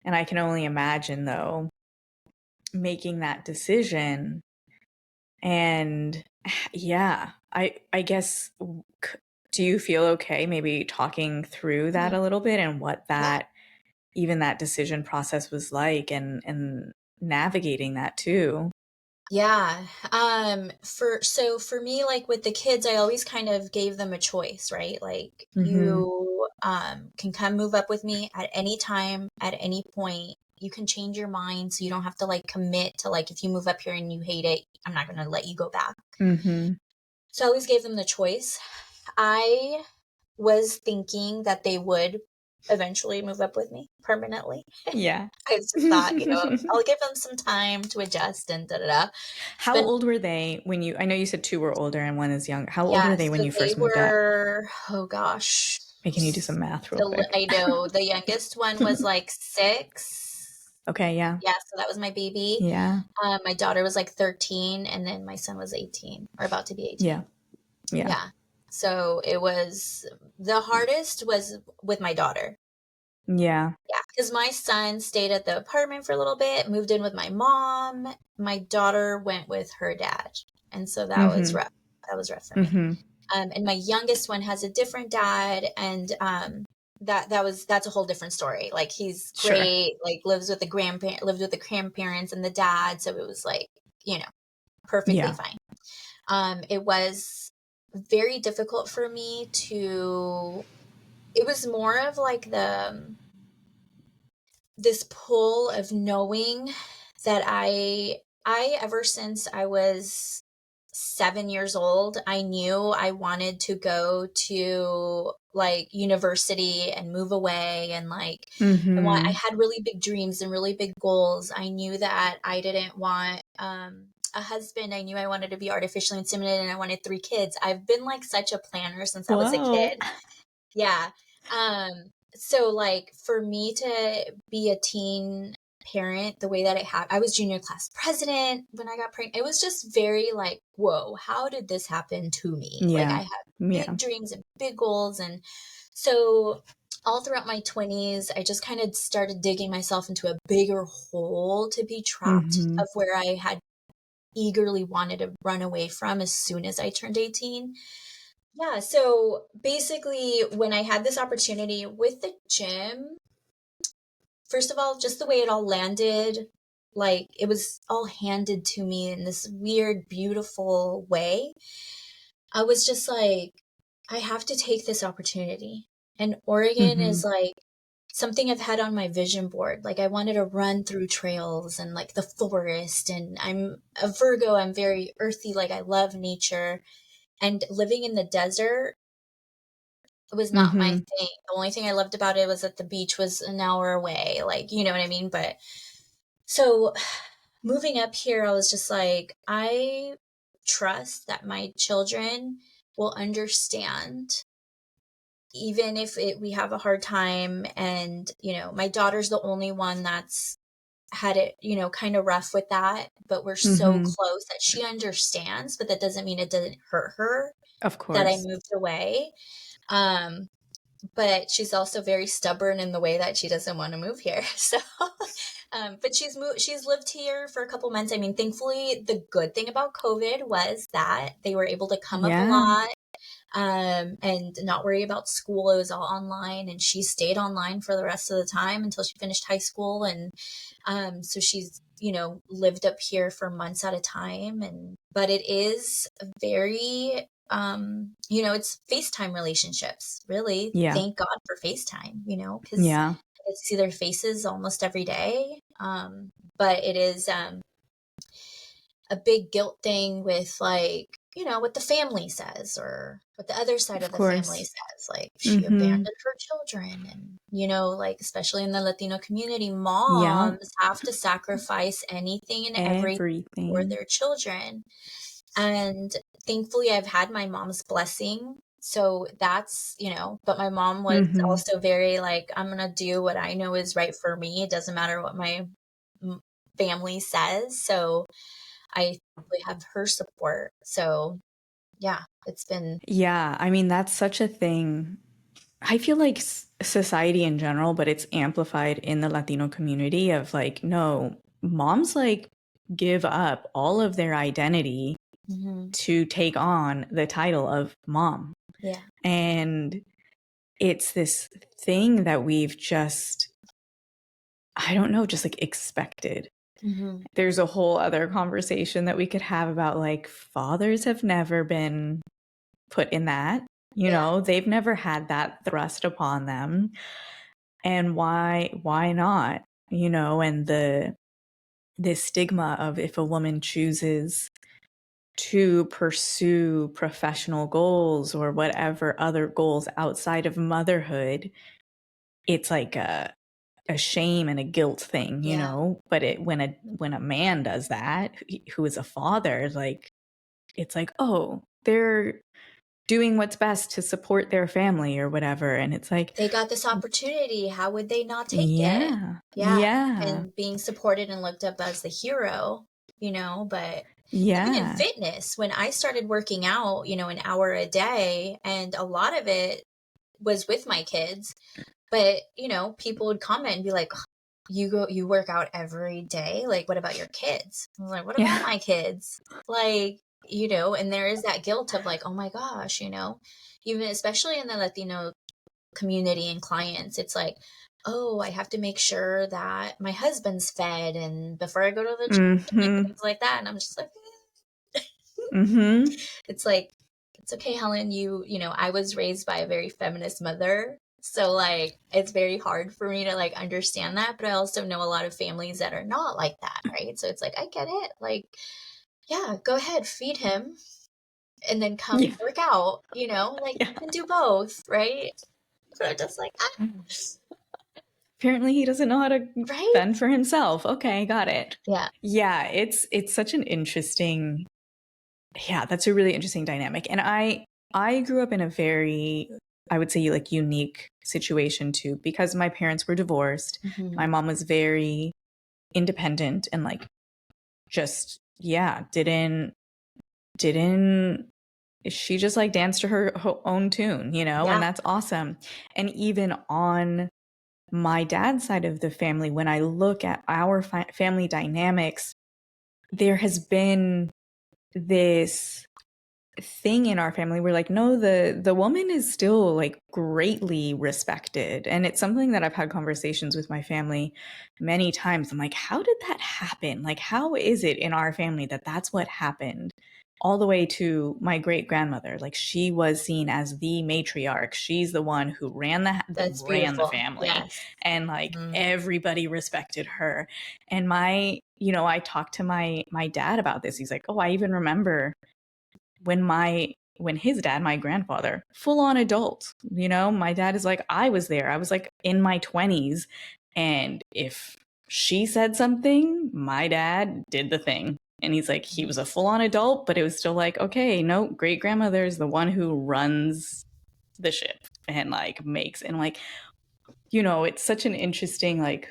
And I can only imagine though making that decision. And yeah, I guess do you feel okay maybe talking through that Mhm. a little bit and what Yeah. that decision process was like and navigating that too? Yeah. For me, like with the kids, I always kind of gave them a choice, right? Like Mhm. you can come move up with me at any time, at any point. You can change your mind, so you don't have to like commit to, like, if you move up here and you hate it, I'm not going to let you go back. Mhm. So I always gave them the choice. I was thinking that they would eventually move up with me permanently. Yeah. I just thought, I'll give them some time to adjust and da da da. It's How been old were they when I know you said two were older and one is young. How old Yeah, were they when so you they first moved up? were, oh gosh. Making you do some math real quick. I know the youngest one was like 6. Okay, yeah. Yeah, so that was my baby. Yeah. My daughter was like 13, and then my son was 18, or about to be Yeah. 18. Yeah. Yeah. So the hardest was with my daughter. Yeah. Yeah, because my son stayed at the apartment for a little bit, moved in with my mom. My daughter went with her dad. And so that was Mm-hmm. rough. That was rough for me. Mm-hmm. And my youngest one has a different dad, and that's a whole different story. Like he's Sure. great, like lived with the grandparents and the dad, so it was like, perfectly Yeah. fine. It was very difficult for me it was more of like this pull of knowing that I ever since I was 7 years old, I knew I wanted to go to like university and move away, and like I Mm-hmm. had really big dreams and really big goals. I knew that I didn't want a husband. I knew I wanted to be artificially inseminated, and I wanted 3 kids. I've been like such a planner since I was a Whoa. kid. Yeah. So like for me to be a teen parent the way that I was junior class president when I got pregnant. It was just very like, whoa, how did this happen to me? Like I Yeah. had Yeah. big dreams and big goals. And so all throughout my 20s, I just kind of started digging myself into a bigger hole to be trapped Mm-hmm. of where I had eagerly wanted to run away from as soon as I turned 18. Yeah, so basically, when I had this opportunity with the gym, first of all, just the way it all landed, like it was all handed to me in this weird, beautiful way. I was just like, I have to take this opportunity. And Oregon Mm-hmm. is like something I've had on my vision board. Like I wanted to run through trails and like the forest. And I'm a Virgo, I'm very earthy, like I love nature. And living in the desert, it was not my Mm-hmm. thing. The only thing I loved about it was that the beach was an hour away. Like, you know what I mean? But so moving up here, I was just like, I trust that my children will understand even if we have a hard time. And, my daughter's the only one that's had it, kind of rough with that, but we're so Mm-hmm. close that she understands, but that doesn't mean it doesn't hurt her Of that I course. moved away. Um, but she's also very stubborn in the way that she doesn't want to move here. So, but she's lived here for a couple months. I mean, thankfully, the good thing about COVID was that they were able to come up a Yeah. lot, and not worry about school. It was all online, and she stayed online for the rest of the time until she finished high school. And so she's, lived up here for months at a time. But it is very, it's FaceTime relationships, really. Yeah. Thank God for FaceTime, because Yeah. I get to see their faces almost every day. But it is, a big guilt thing with like, what the family says or what the other side Of of the family course. says. Like she Mm-hmm. abandoned her children, and, like especially in the Latino community, Yeah. moms have to sacrifice anything and everything for Everything. their children. And thankfully I've had my mom's blessing. So that's, but my mom was Mm-hmm. also very like, I'm going to do what I know is right for me. It doesn't matter what my family says. So I really have her support. So yeah, it's been. Yeah. I mean, that's such a thing. I feel like society in general, but it's amplified in the Latino community of like, no, moms like give up all of their identity Mhm. to take on the title of mom. Yeah. And it's this thing that we've just, I don't know, just like expected. Hmm. There's a whole other conversation that we could have about like fathers have never been put in that, Yeah. they've never had that thrust upon them. And why not? And this stigma of if a woman chooses to pursue professional goals or whatever other goals outside of motherhood, it's like a shame and a guilt thing, Yeah. but when a man does that, who is a father, like it's like, oh, they're doing what's best to support their family or whatever. And it's like, They got this opportunity. How would they not take it? yeah, Yeah. yeah, And being supported and looked up as the hero, but even in yeah, fitness, when I started working out, an hour a day, and a lot of it was with my kids. But, people would comment and be like, you work out every day? Like, what about your kids? I was like, what about Yeah. my kids? Like, and there is that guilt of like, oh my gosh, even especially in the Latino community and clients, it's like, oh, I have to make sure that my husband's fed and before I go to the gym and Mm-hmm. things like that. And I'm just like, Mm-hmm. it's like, it's okay, Helen, I was raised by a very feminist mother. So like it's very hard for me to like understand that, but I also know a lot of families that are not like that, right? So it's like I get it. Like, yeah, go ahead, feed him and then come Yeah. work out, like Yeah. you can do both, right? So I'm just like, Apparently he doesn't know how to right? fend for himself. Okay, got it. Yeah. Yeah, it's such an interesting, yeah, that's a really interesting dynamic. And I grew up in a very, I would say, like, unique situation too, because my parents were divorced. Hmm. My mom was very independent and like just, yeah, didn't she just like danced to her own tune, and Yeah. that's awesome. And even on my dad's side of the family, when I look at our family dynamics, there has been this thing in our family where like, no, the woman is still like greatly respected. And it's something that I've had conversations with my family many times. I'm like, how did that happen? Like, how is it in our family that that's what happened? All the way to my great grandmother, like she was seen as the matriarch. She's the one who That's ran the beautiful. family, Yes. and like Hmm. everybody respected her. And I talked to my dad about this. He's like, oh, I even remember when his dad, my grandfather, full on adult, my dad is like, I was there. I was like in my 20s. And if she said something, my dad did the thing. And he's like, he was a full on adult, but it was still like, okay, no, great grandmother is the one who runs the ship and like makes, and like, it's such an interesting, like,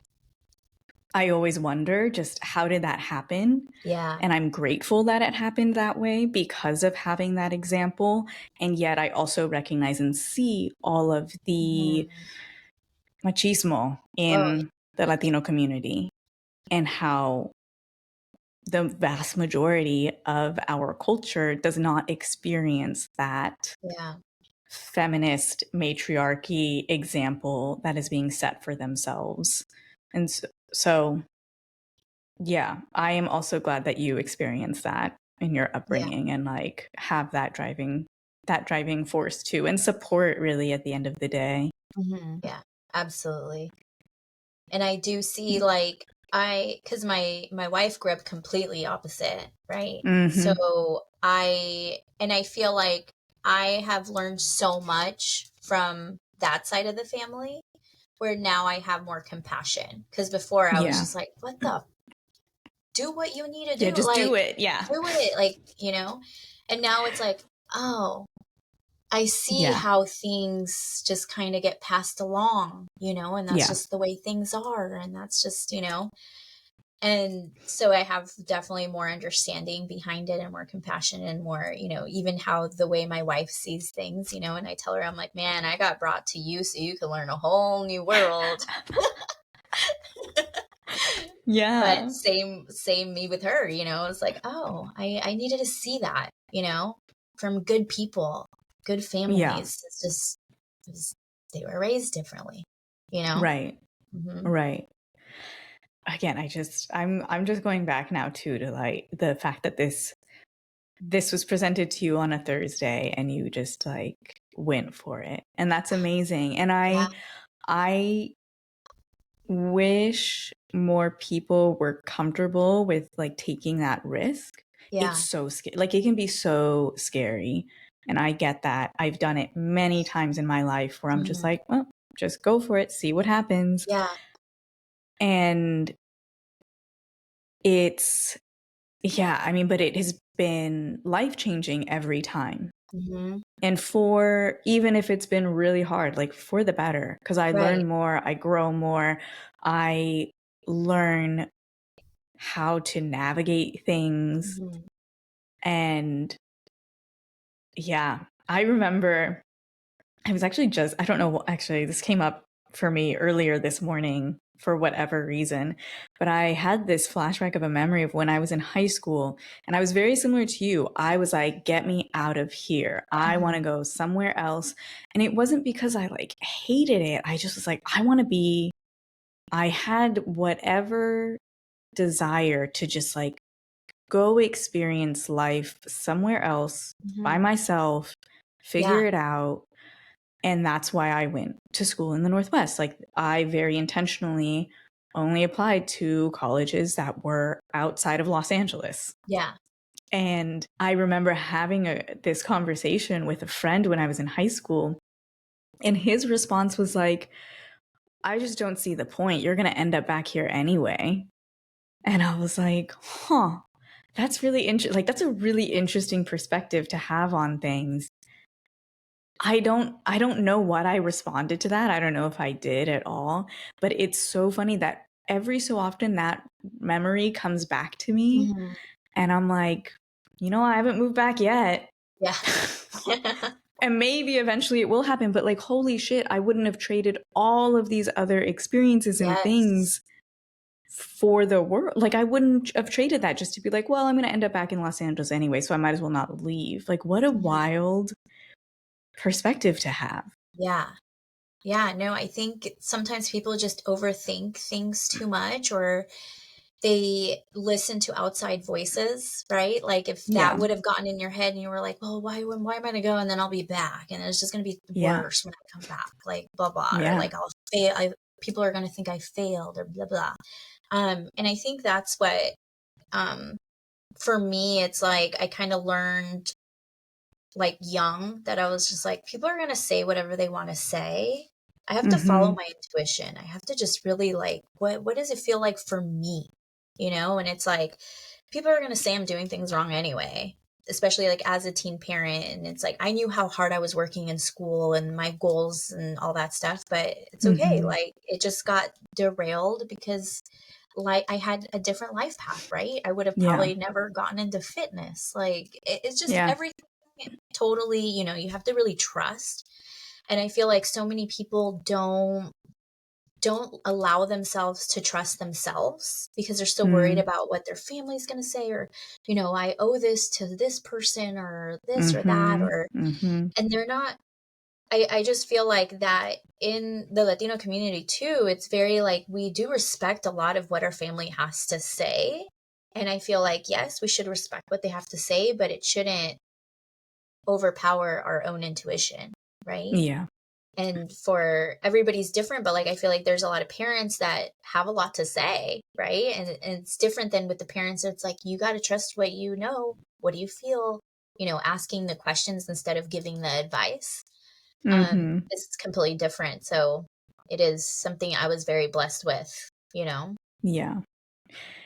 I always wonder just how did that happen? Yeah. And I'm grateful that it happened that way because of having that example. And yet I also recognize and see all of the Hmm. machismo Oh, in the Latino community and how the vast majority of our culture does not experience that yeah. feminist matriarchy example that is being set for themselves. And so yeah, I am also glad that you experienced that in your Yeah. upbringing and like have that driving force too, and support really at the end of the day. Yeah. Absolutely. And I do see like because my wife grew up completely opposite, right? Mm-hmm. So I feel like I have learned so much from that side of the family where now I have more compassion. Because before I was Yeah. just like, what the do what you need to Yeah, do, just do like it. Yeah. do it, like, and now it's like, oh, I see Yeah. how things just kind of get passed along, and that's Yeah. just the way things are. And that's just, and so I have definitely more understanding behind it and more compassion and more, even how the way my wife sees things, and I tell her, I'm like, man, I got brought to you so you can learn a whole new world. But Yeah. same me with her, it's like, oh, I needed to see that, from good people, good Yeah. families. It's just they were raised differently, you know? Right. Hmm. Right. Again, I'm just going back now too to like the fact that this was presented to you on a Thursday and you just like went for it. And that's amazing. And Yeah. I wish more people were comfortable with like taking that risk. It's Yeah. so scary. Like it can be so scary. And I get that. I've done it many times in my life where I'm just Hmm. like, well, just go for it, see what happens. Yeah. And it's, yeah, I mean, but it has been life changing every time. Hmm. And for even if it's been really hard, like for the better, because I Right. learn more, I grow more, I learn how to navigate things. Hmm. And yeah, I remember I was actually I don't know, actually, this came up for me earlier this morning for whatever reason. But I had this flashback of a memory of when I was in high school, and I was very similar to you. I was like, get me out of here. I want to go somewhere else. And it wasn't because I like hated it. I just was like, I had whatever desire to just like go experience life somewhere else by myself, figure Yeah. it out. And that's why I went to school in the Northwest. Like, I very intentionally only applied to colleges that were outside of Los Angeles. Yeah. And I remember having this conversation with a friend when I was in high school. And his response was like, I just don't see the point. You're going to end up back here anyway. And I was like, huh, that's really interesting. Like, that's a really interesting perspective to have on things. I don't know what I responded to that. I don't know if I did at all, but it's so funny that every so often that memory comes back to me and I'm like, I haven't moved back yet. Yeah. And maybe eventually it will happen, but like, holy shit, I wouldn't have traded all of these other experiences and things for the world. Like, I wouldn't have traded that just to be like, well, I'm going to end up back in Los Angeles anyway, so I might as well not leave. Like, what a wild perspective to have. Yeah. Yeah. No, I think sometimes people just overthink things too much, or they listen to outside voices, right? Like if that would have gotten in your head and you were like, well, why am I going to go? And then I'll be back. And it's just going to be worse when I come back, like blah, blah, or like I'll fail. People are going to think I failed or blah, blah. And I think that's what, for me, it's like, I kind of learned like young that I was just like, people are going to say whatever they want to say. I have to follow my intuition. I have to just really like, what does it feel like for me? And it's like, people are going to say I'm doing things wrong anyway, especially like as a teen parent. And it's like, I knew how hard I was working in school and my goals and all that stuff, but it's okay. Like it just got derailed because like I had a different life path, right? I would have probably never gotten into fitness. Like it's just everything totally, you have to really trust. And I feel like so many people don't allow themselves to trust themselves because they're so worried about what their family's going to say, or I owe this to this person or this or that, or and they're not. I just feel like that in the Latino community too, it's very like we do respect a lot of what our family has to say. And I feel like, yes, we should respect what they have to say, but it shouldn't overpower our own intuition, right? Yeah. And for everybody's different, but like I feel like there's a lot of parents that have a lot to say, right? And it's different than with the parents. It's like you got to trust what you know. What do you feel? Asking the questions instead of giving the advice. Is completely different. So it is something I was very blessed with. Yeah.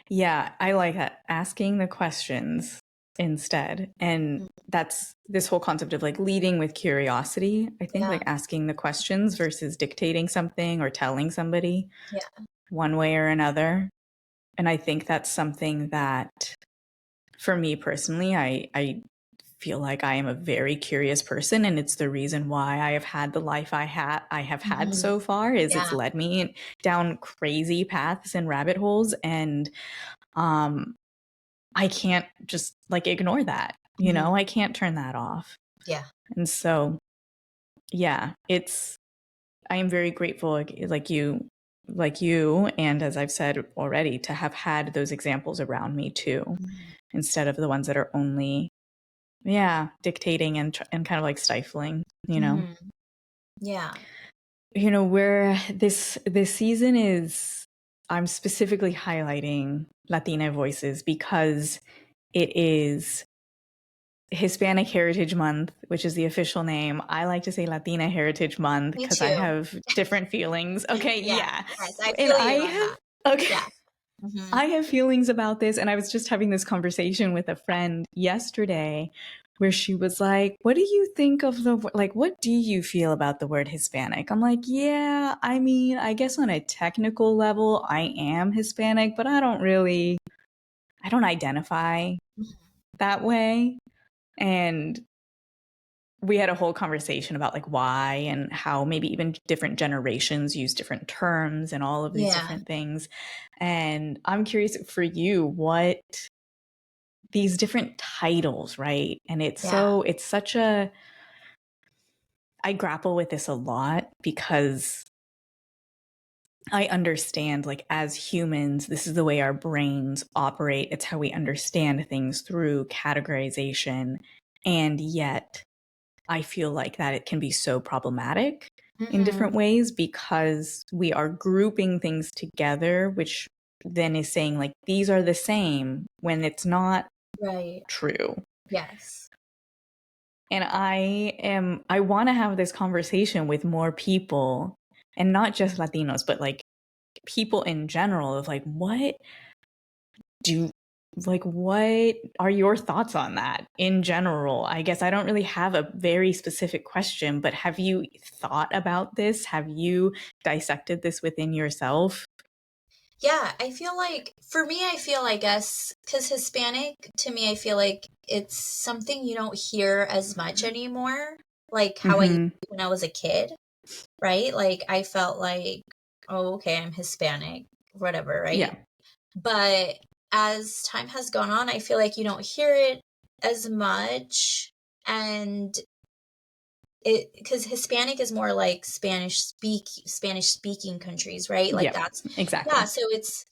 Yeah, I like that. Asking the questions instead. And that's this whole concept of like leading with curiosity. I think like asking the questions versus dictating something or telling somebody one way or another. And I think that's something that for me personally, I feel like I am a very curious person, and it's the reason why I have had the life I have had so far is it's led me down crazy paths and rabbit holes, and I can't just like ignore that, I can't turn that off. Yeah. And so, yeah, I am very grateful, like you, and as I've said already, to have had those examples around me too, instead of the ones that are only, dictating and kind of like stifling, Yeah. Where this season is, I'm specifically highlighting Latina voices because it is Hispanic Heritage Month, which is the official name. I like to say Latina Heritage Month because I have different feelings. Okay, yeah. Yes, I feel you on that. Okay. Yeah. I have feelings about this, and I was just having this conversation with a friend yesterday where she was like, what do you think of what do you feel about the word Hispanic? I'm like, yeah, I mean, I guess on a technical level, I am Hispanic, but I don't identify that way. And we had a whole conversation about like why and how maybe even different generations use different terms and all of these Yeah. different things. And I'm curious for you, what these different titles, right? And it's Yeah. such a, I grapple with this a lot because I understand, like, as humans, this is the way our brains operate. It's how we understand things through categorization. And yet, I feel like that it can be so problematic in Mm-hmm. different ways because we are grouping things together, which then is saying, like, these are the same when it's not Right. true. Yes. And I want to have this conversation with more people, and not just Latinos, but like people in general, of like, do what are your thoughts on that in general? I guess I don't really have a very specific question, but have you thought about this? Have you dissected this within yourself? Yeah, I feel like for me, I feel, I guess, because Hispanic to me, I feel like it's something you don't hear as much anymore, like how I used Mm-hmm. to when I was a kid, right? Like I felt like, oh, okay, I'm Hispanic, whatever, right? Yeah. But as time has gone on, I feel like you don't hear it as much. And it, because Hispanic is more like Spanish speaking countries, right? Like Yeah. that's, yeah. Exactly. So it's,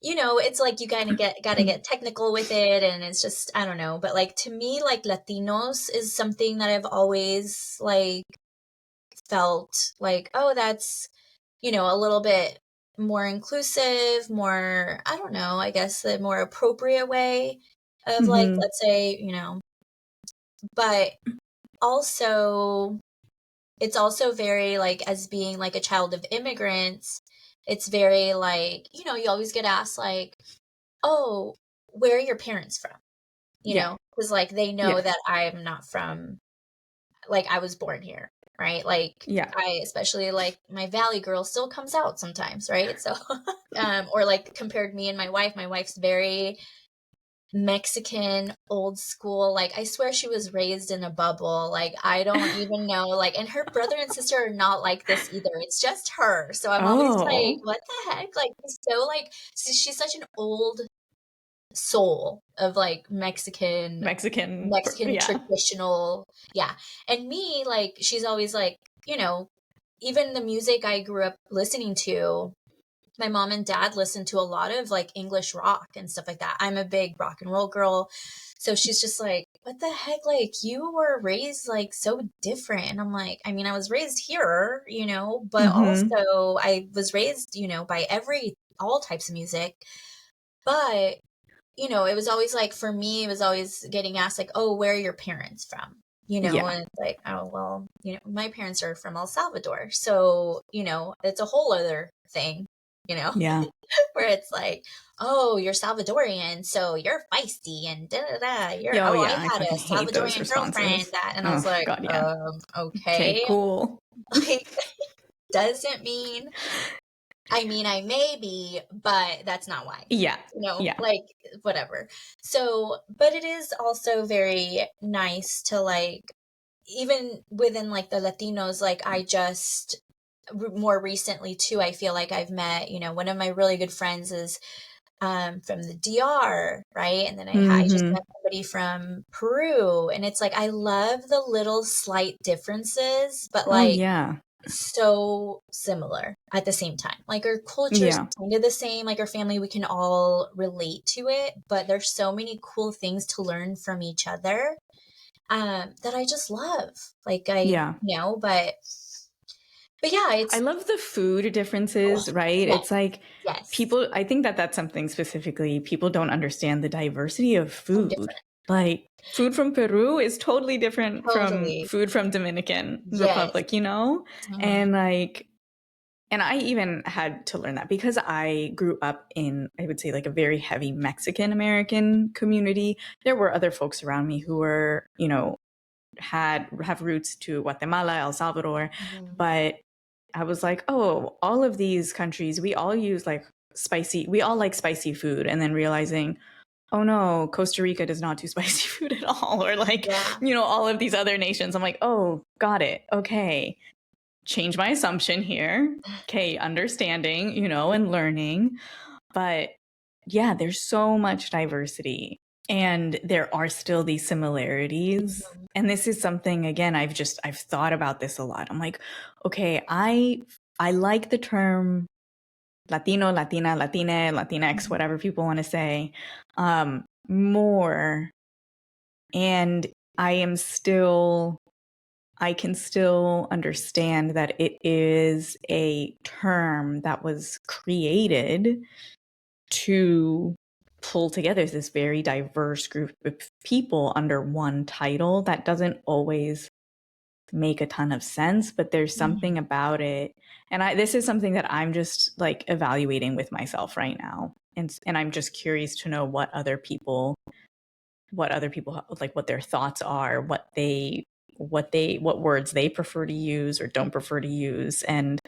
it's like you kind of gotta get technical with it, and it's just, I don't know. But like to me, like Latinos is something that I've always like felt like, oh, that's, a little bit more inclusive, more, I don't know, I guess the more appropriate way of like, Mm-hmm. let's say, but also it's also very like, as being like a child of immigrants, it's very like, you always get asked like, oh, where are your parents from? Yeah. Because like they know Yeah. that I'm not from, like I was born here, right? Like Yeah. I especially like my valley girl still comes out sometimes, right? So or like compared me and my wife's very Mexican, old school. Like I swear she was raised in a bubble. Like I don't even know. Like, and her brother and sister are not like this either. It's just her. So I'm always like, Oh, what the heck? Like she's such an old soul of like Mexican. Mexican Yeah. traditional, yeah. And me, like, she's always like, you know, even the music I grew up listening to, my mom and dad listened to a lot of like English rock and stuff like that. I'm a big rock and roll girl. So she's just like, what the heck? Like, you were raised like so different. And I'm like, I mean, I was raised here, but Mm-hmm. also I was raised, by all types of music. But it was always like, for me, it was always getting asked like, oh, where are your parents from? Yeah. And it's like, oh, well, my parents are from El Salvador. So, it's a whole other thing, you know, Yeah. where it's like, oh, you're Salvadorian, so you're feisty and da da da. Yeah. Oh, I yeah. I had a fucking hate those Salvadorian girlfriend responses. that, and I was Oh, like, God. Yeah. Okay, okay, cool. like, doesn't mean, I mean, I may be, but that's not why. Yeah. Yeah. Like whatever. So, but it is also very nice to like, even within like the Latinos, like I just more recently too, I feel like I've met, one of my really good friends is from the DR, right? And then I just Mm-hmm. met somebody from Peru, and it's like I love the little slight differences, but Oh, like yeah. so similar at the same time. Like our culture's Yeah. kind of the same, like our family, we can all relate to it, but there's so many cool things to learn from each other that I just love. Like Yeah. but yeah, I it's, love the food oh, differences, right? yes, It's like yes, people, I think that that's something specifically, people don't understand the diversity of so food. different. Like food from Peru is totally different from Totally. food from Dominican Yes. Republic, you know? Hmm. And like, and I even had to learn that because I grew up in, I would say, like a very heavy Mexican American community. There were other folks around me who were, have roots to Guatemala, El Salvador, Hmm. but I was like, oh, all of these countries, we all use like spicy, we all like spicy food. And then realizing, oh no, Costa Rica does not do spicy food at all. Or like, Yeah. all of these other nations. I'm like, oh, got it. Okay. Change my assumption here. Okay. Understanding, and learning. But yeah, there's so much diversity and there are still these similarities. Mhm. And this is something, again, I've thought about this a lot. I'm like, okay, I like the term Latino, Latina, Latine, Latinx, Mhm. whatever people want to say, more. And I can still understand that it is a term that was created to pull together this very diverse group of people under one title. That doesn't always make a ton of sense, but there's something Mhm. about it. And this is something that I'm just like evaluating with myself right now. And I'm just curious to know what other people like, what their thoughts are, what words they prefer to use or don't prefer to use. And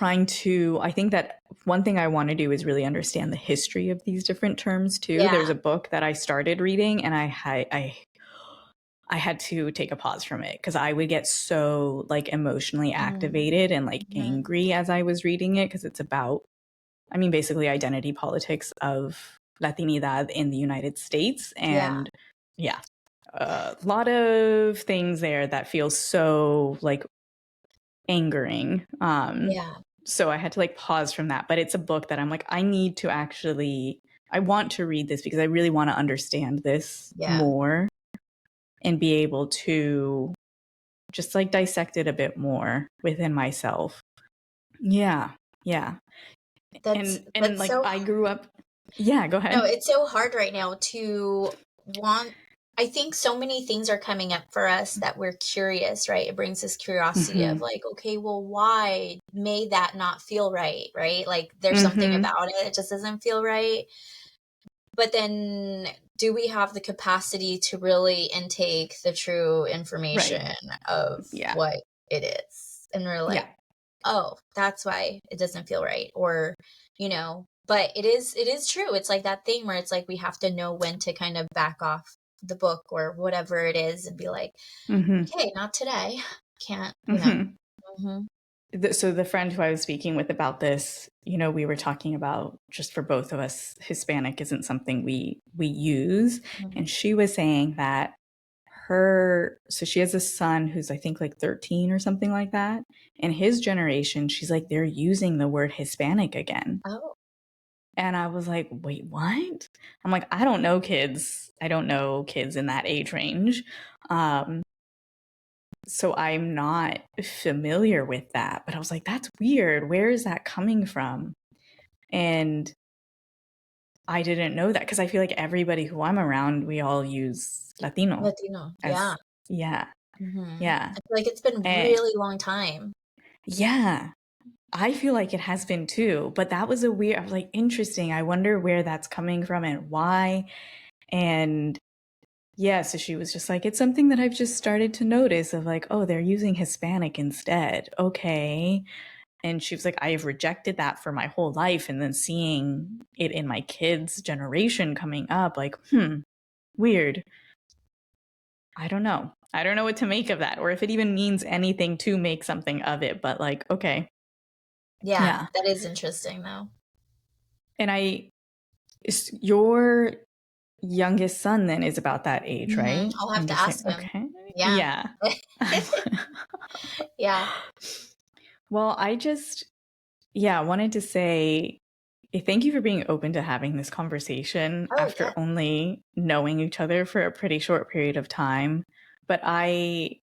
I think that one thing I want to do is really understand the history of these different terms too. Yeah. There's a book that I started reading and I had to take a pause from it because I would get so like emotionally activated and like Mhm. angry as I was reading it, because it's about, basically identity politics of Latinidad in the United States. Yeah. And yeah, a lot of things there that feel so like angering. Yeah. So I had to like pause from that. But it's a book that I'm like, I want to read this because I really want to understand this Yeah. more and be able to just like dissect it a bit more within myself. Yeah. Yeah. And That's like so I grew up. Yeah, go No, ahead. it's so hard right now to want. I think so many things are coming up for us that we're curious, right? It brings this curiosity of Mhm. like, okay, well, why may that not feel right, right? Like there's something Mhm. about it that just doesn't feel right. But then do we have the capacity to really intake the true Right. information of Yeah. what it is? And we're Yeah. like, oh, that's why it doesn't feel right. Or, but it is true. It's like that thing where it's like we have to know when to kind of back off the book or whatever it is and be like, Mhm. okay, not today. Can't, Mhm. hmm So the friend who I was speaking with about this, we were talking about, just for both of us, Hispanic isn't something we use, and she was saying that so she has a son who's, I think, like 13 or something like that. And his generation, she's like, they're using the word Hispanic again. Oh, And I was like, wait, what? I'm like, I don't know kids. I don't know kids in that age range. Um, so I'm not familiar with that. But I was like, that's weird. Where is that coming from? And I didn't know that because I feel like everybody who I'm around, we all use Latino Latino. Yeah. as, yeah, yeah. I feel like it's been And really long time. yeah, I feel like it has been too. But that was I was like, interesting. I wonder where that's coming from and why. And yeah, so she was just like, it's something that I've just started to notice of like, oh, they're using Hispanic instead. Okay. And she was like, I've rejected that for my whole life. And then seeing it in my kids' generation coming up, like, weird. I don't know. I don't know what to make of that or if it even means anything to make something of it. But like, okay. Yeah, Yeah. that is interesting though. And your youngest son then is about that age, right? I'll have I'm to guessing. ask him. Okay. Yeah. Yeah. Yeah. Well, wanted to say thank you for being open to having this conversation Oh, after yeah. only knowing each other for a pretty short period of time. But I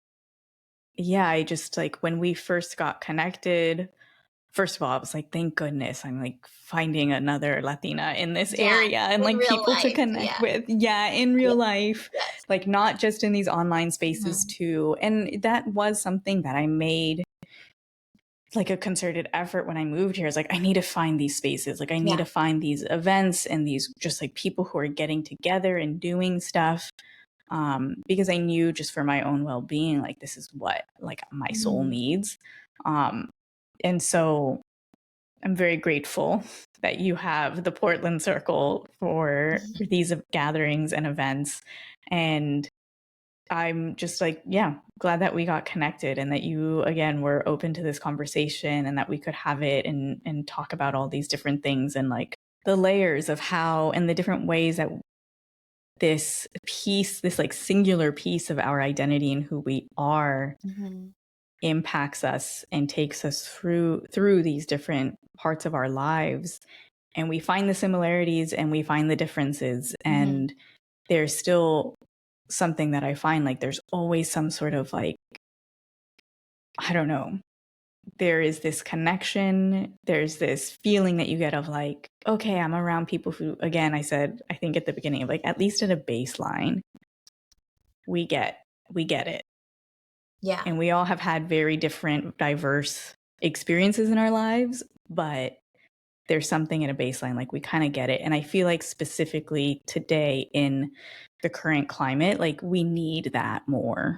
just like when we first got connected, first of all, I was like, thank goodness I'm like finding another Latina in this Yeah. area and In like real people to life. connect Yeah. with. Yeah, in Yeah. real life, Yes. like not just in these online spaces Mhm. too. And that was something that I made like a concerted effort when I moved here. Is like, I need to find these spaces. Like I need Yeah. to find these events and these just like people who are getting together and doing stuff. Because I knew just for my own well-being, like this is what like my soul Mhm. needs. And so I'm very grateful that you have the Portland Circle for these gatherings and events. And I'm just like, yeah, glad that we got connected and that you, again, were open to this conversation and that we could have it and talk about all these different things and like the layers of how and the different ways that this piece, this like singular piece of our identity and who we are impacts us and takes us through these different parts of our lives. And we find the similarities and we find the differences. And there's still something that I find like there's always some sort of like, I don't know, there is this connection. There's this feeling that you get of like, okay, I'm around people who, again, I said, I think at the beginning of like, at least at a baseline, we get it. Yeah. And we all have had very different, diverse experiences in our lives, but there's something at a baseline, like we kind of get it. And I feel like specifically today in the current climate, like we need that more.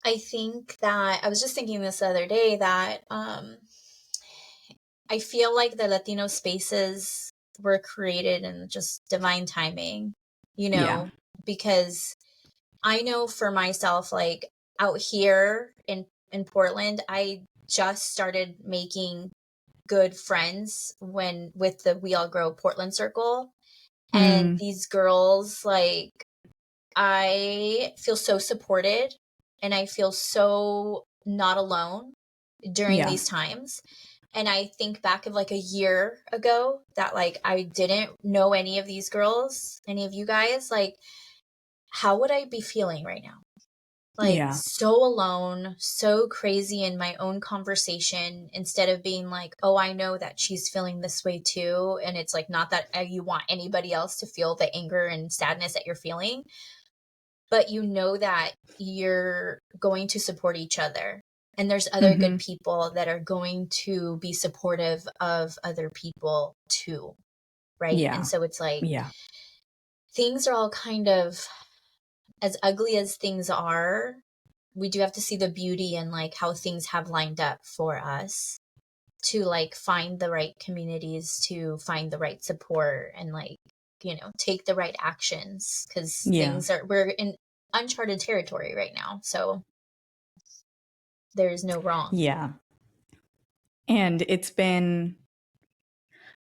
I think that I was just thinking this the other day that I feel like the Latino spaces were created in just divine timing, you know, because I know for myself, like out here in Portland, I just started making good friends with the We All Grow Portland Circle. And these girls, like, I feel so supported and I feel so not alone during these times. And I think back of like a year ago that like I didn't know any of these girls, any of you guys, like how would I be feeling right now? Like so alone, so crazy in my own conversation instead of being like, oh, I know that she's feeling this way too. And it's like not that you want anybody else to feel the anger and sadness that you're feeling, but you know that you're going to support each other. And there's other good people that are going to be supportive of other people too. Right. And so it's like things are all kind of as ugly as things are. We do have to see the beauty in like how things have lined up for us to like find the right communities, to find the right support and like, you know, take the right actions because we're in uncharted territory right now. So there is no wrong. Yeah. And it's been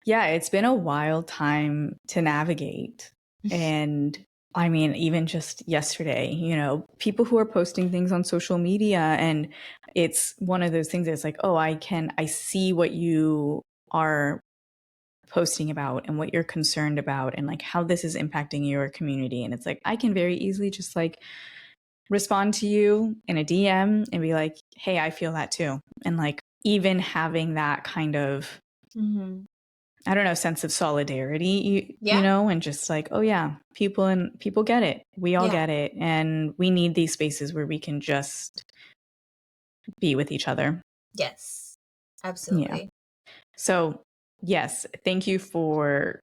a wild time to navigate. And I mean, even just yesterday, you know, people who are posting things on social media, and it's one of those things that's like, oh, I see what you are posting about and what you're concerned about and like how this is impacting your community. And it's like, I can very easily just like respond to you in a DM and be like, hey, I feel that too. And like, even having that kind of, I don't know, sense of solidarity, you know, and just like, oh yeah, people get it. We all get it. And we need these spaces where we can just be with each other. Yes, absolutely. Yeah. So yes, thank you for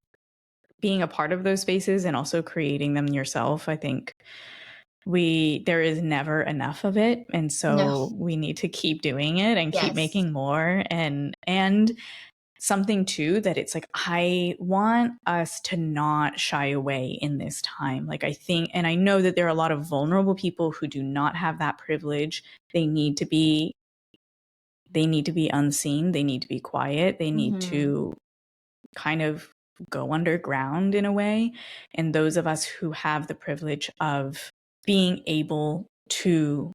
being a part of those spaces and also creating them yourself. I think there is never enough of it. And so we need to keep doing it and keep making more and something too that it's like, I want us to not shy away in this time. Like I think, and I know that there are a lot of vulnerable people who do not have that privilege. They need to be unseen. They need to be quiet. They need to kind of go underground in a way. And those of us who have the privilege of being able to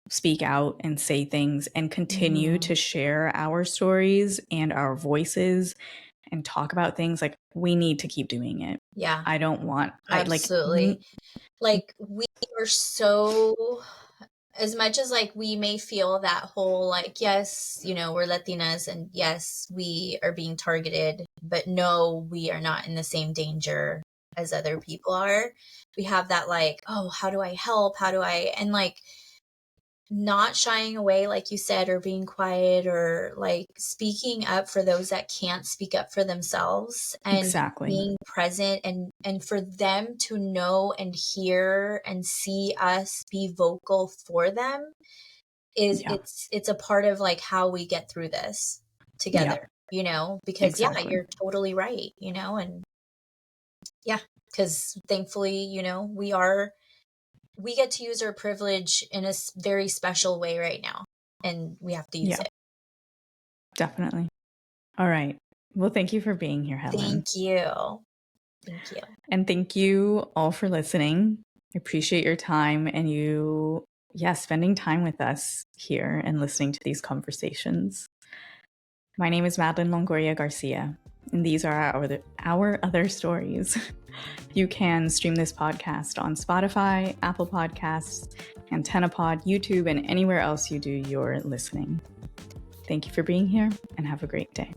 speak out and say things and continue to share our stories and our voices and talk about things, like we need to keep doing it. Yeah. I don't want absolutely. Like we are so, as much as like we may feel that whole like, yes, you know, we're Latinas and yes, we are being targeted, but no, we are not in the same danger as other people are. We have that like, oh, how do I help? How do I, and like not shying away, like you said, or being quiet or like speaking up for those that can't speak up for themselves and being present and for them to know and hear and see us be vocal for them is it's a part of like how we get through this together. because Exactly. you're totally right, and yeah, because thankfully, we get to use our privilege in a very special way right now, and we have to use Yeah, it. definitely. All right. Well, thank you for being here, Helen. Thank you. Thank you. And thank you all for listening. I appreciate your time and you, spending time with us here and listening to these conversations. My name is Madeline Longoria Garcia, and these are our other stories. You can stream this podcast on Spotify, Apple Podcasts, AntennaPod, YouTube, and anywhere else you do your listening. Thank you for being here, and have a great day.